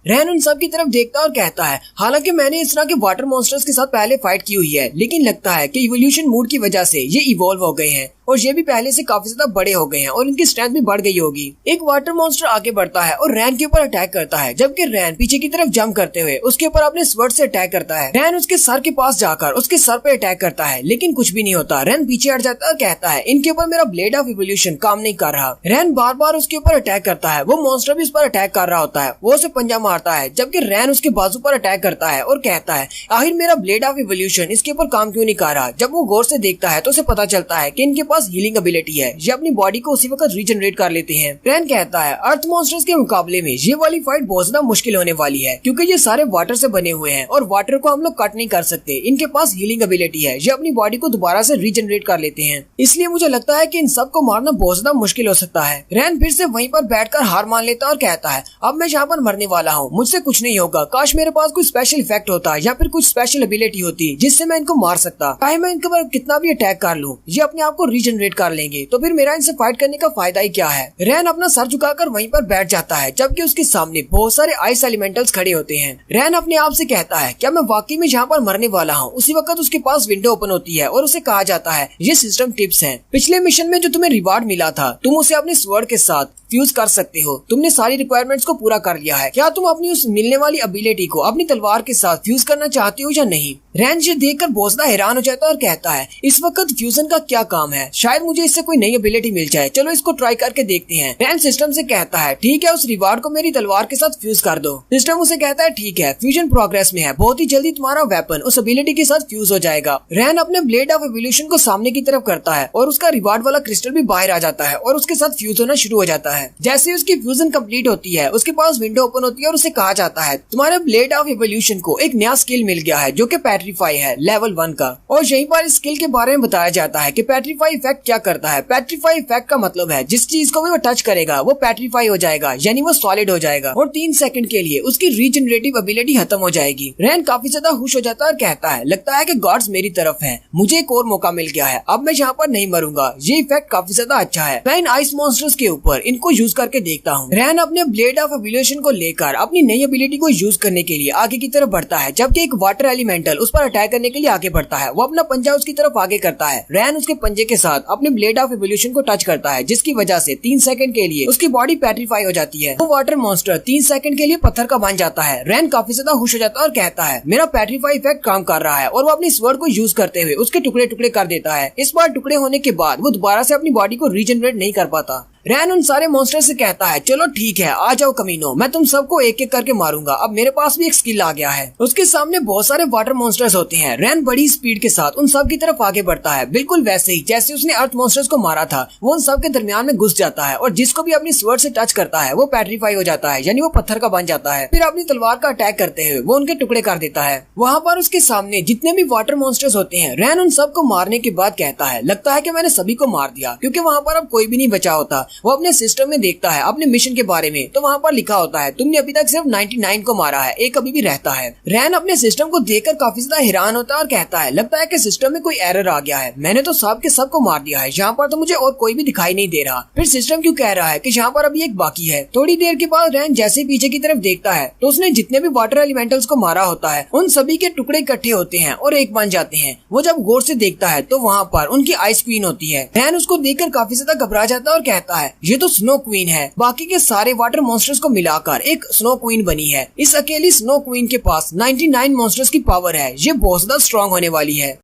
रैन उन सब की तरफ देखता और कहता है हालांकि मैंने इस तरह के वाटर मॉन्स्टर्स के साथ पहले फाइट की हुई है, लेकिन लगता है कि इवोल्यूशन मूड की वजह से ये इवॉल्व हो गए हैं और ये भी पहले से काफी ज्यादा बड़े हो गए हैं और इनकी स्ट्रेंथ भी बढ़ गई होगी। एक वाटर मॉन्स्टर आगे बढ़ता है और रैन के ऊपर अटैक करता है, जबकि रैन पीछे की तरफ जंप करते हुए उसके ऊपर अपने स्वर्ड से अटैक करता है। रैन उसके सर के पास जाकर उसके सर पे अटैक करता है, लेकिन कुछ भी नहीं होता। रैन पीछे हट जाता है और कहता है इनके ऊपर मेरा ब्लेड ऑफ इवोल्यूशन काम नहीं कर रहा। रैन बार बार उसके ऊपर अटैक करता है, वो मॉन्स्टर भी उस पर अटैक कर रहा होता है, वो उसे पंजा मारता है, जबकि रैन उसके बाजू पर अटैक करता है और कहता है आखिर मेरा ब्लेड ऑफ इवोल्यूशन इसके ऊपर काम क्यों नहीं कर रहा। जब वो गौर से देखता है तो उसे पता चलता है कि इनके पास हीलिंग एबिलिटी है, ये अपनी बॉडी को उसी वक्त रीजनरेट कर लेते हैं। रैन कहता है अर्थ मॉन्स्टर्स के मुकाबले में ये वाली फाइट बहुत ज्यादा मुश्किल होने वाली है क्योंकि ये सारे वाटर से बने हुए हैं और वाटर को हम लोग कट नहीं कर सकते। इनके पास हीलिंग एबिलिटी है, ये अपनी बॉडी को दोबारा से रीजनरेट कर लेते हैं, इसलिए मुझे लगता है कि इन सबको मारना बहुत ज्यादा मुश्किल हो सकता है। रैन फिर से वहीं पर बैठकर हार मान लेता और कहता है अब मैं यहाँ पर मरने वाला हूँ, मुझसे कुछ नहीं होगा। काश मेरे पास कोई स्पेशल इफेक्ट होता या फिर कुछ स्पेशल एबिलिटी होती जिससे मैं इनको मार सकता। चाहे मैं इनके ऊपर कितना भी अटैक कर लूँ ये अपने आप को रीजनरेट कर लेंगे, तो फिर मेरा इनसे फाइट करने का फायदा ही क्या है। रैन अपना सर झुकाकर वहीं पर बैठ जाता है, जबकि उसके सामने बहुत सारे आइस एलिमेंटल्स खड़े होते हैं। रैन अपने आप से कहता है क्या मैं वाकई में यहाँ पर मरने वाला हूँ। उसी वक्त उसके पास विंडो ओपन होती है और उसे कहा जाता है ये सिस्टम टिप्स हैं। पिछले मिशन में जो तुम्हें रिवार्ड मिला था तुम उसे अपने स्वर्ड के साथ फ्यूज कर सकते हो, तुमने सारी रिक्वायरमेंट्स को पूरा कर लिया है। क्या तुम अपनी उस मिलने वाली एबिलिटी को अपनी तलवार के साथ फ्यूज करना चाहते हो या नहीं। रैन ये देखकर बहुत ज्यादा हैरान हो जाता है और कहता है इस वक्त फ्यूजन का क्या काम है, शायद मुझे इससे कोई नई एबिलिटी मिल जाए, चलो इसको ट्राई करके देखते हैं। रैन सिस्टम से कहता है ठीक है उस रिवार्ड को मेरी तलवार के साथ फ्यूज कर दो। सिस्टम उसे कहता है ठीक है फ्यूजन प्रोग्रेस में है, बहुत ही जल्दी तुम्हारा वेपन उस एबिलिटी के साथ फ्यूज हो जाएगा। रैन अपने ब्लेड ऑफ एवोल्यूशन को सामने की तरफ करता है और उसका रिवार्ड वाला क्रिस्टल भी बाहर आ जाता है और उसके साथ फ्यूज होना शुरू हो जाता है। जैसे उसकी फ्यूजन कंप्लीट होती है उसके पास विंडो ओपन होती है और उसे कहा जाता है तुम्हारे ब्लेड ऑफ एवोल्यूशन को एक नया स्किल मिल गया है जो कि पेट्रीफाई है लेवल 1 का। और यहीं पर इस स्किल के बारे में बताया जाता है कि पेट्रीफाई इफेक्ट क्या करता है। पेट्रीफाई इफेक्ट का मतलब है जिस चीज को भी वो टच करेगा वो पेट्रीफाई हो जाएगा, यानी वो सॉलिड हो जाएगा और 3 सेकंड के लिए उसकी रीजनरेटिव एबिलिटी खत्म हो जाएगी। रैन काफी ज्यादा खुश हो जाता है और कहता है लगता है कि गॉड्स मेरी तरफ हैं, मुझे एक और मौका मिल गया है, अब मैं यहाँ पर नहीं मरूंगा। ये इफेक्ट काफी ज्यादा अच्छा है, मैं इन आइस मॉन्स्टर्स के ऊपर इनको यूज करके देखता हूँ। रैन अपने ब्लेड ऑफ एवोल्यूशन को लेकर अपनी नई एबिलिटी को यूज करने के लिए आगे की तरफ बढ़ता है, जबकि एक वाटर एलिमेंटल उस पर अटैक करने के लिए आगे बढ़ता है। वो अपना पंजा उसकी तरफ आगे करता है। रैन उसके पंजे के साथ अपने ब्लेड ऑफ एवोल्यूशन को टच करता है, जिसकी वजह से 3 सेकंड के लिए उसकी बॉडी पेट्रीफाई हो जाती है। वो वाटर मॉन्स्टर 3 सेकंड के लिए पत्थर का बन जाता है। रैन काफी ज्यादा खुश हो जाता है और कहता है मेरा पेट्रीफाई इफेक्ट काम कर रहा है और वो अपनी स्वर्ड को यूज करते हुए उसके टुकड़े टुकड़े कर देता है। इस बार टुकड़े होने के बाद वो दोबारा से अपनी बॉडी को रीजनरेट नहीं कर पाता। रैन उन सारे मॉन्स्टर से कहता है चलो ठीक है आ जाओ कमीनो, मैं तुम सबको एक एक करके मारूंगा, अब मेरे पास भी एक स्किल आ गया है। उसके सामने बहुत सारे वाटर मॉन्स्टर्स होते हैं। रैन बड़ी स्पीड के साथ उन सब की तरफ आगे बढ़ता है, बिल्कुल वैसे ही जैसे उसने अर्थ मॉन्स्टर्स को मारा था। वो उन सब के दरमियान में घुस जाता है और जिसको भी अपनी स्वर्ड से टच करता है वो पेट्रीफाई हो जाता है, यानी वो पत्थर का बन जाता है। फिर अपनी तलवार का अटैक करते हुए वो उनके टुकड़े कर देता है। वहाँ पर उसके सामने जितने भी वाटर मॉन्स्टर्स होते हैं, रैन उन सबको मारने के बाद कहता है लगता है कि मैंने सभी को मार दिया, क्योंकि वहाँ पर अब कोई भी नहीं बचा होता। वो अपने सिस्टम में देखता है अपने मिशन के बारे में, तो वहाँ पर लिखा होता है तुमने अभी तक सिर्फ 99 को मारा है, एक अभी भी रहता है। रैन अपने सिस्टम को देखकर काफी ज्यादा हैरान होता है और कहता है लगता है कि सिस्टम में कोई एरर आ गया है, मैंने तो सब के सबको मार दिया है, यहाँ पर तो मुझे और कोई भी दिखाई नहीं दे रहा। फिर सिस्टम क्यों कह रहा है कि यहाँ पर अभी एक बाकी है। थोड़ी देर के बाद रैन जैसे पीछे की तरफ देखता है तो उसने जितने भी वाटर एलिमेंटल्स को मारा होता है उन सभी के टुकड़े इकट्ठे होते हैं और एक बन जाते हैं। वो जब गौर से देखता है तो वहाँ पर उनकी आइस क्वीन होती है। रैन उसको देखकर काफी ज्यादा घबरा जाता है और कहता है ये तो स्नो क्वीन है, बाकी के सारे वाटर मॉन्स्टर्स को मिलाकर एक स्नो क्वीन बनी है। इस अकेली स्नो क्वीन के पास 99 मॉन्स्टर्स की पावर है, ये बहुत ज्यादा स्ट्रॉन्ग होने वाली है।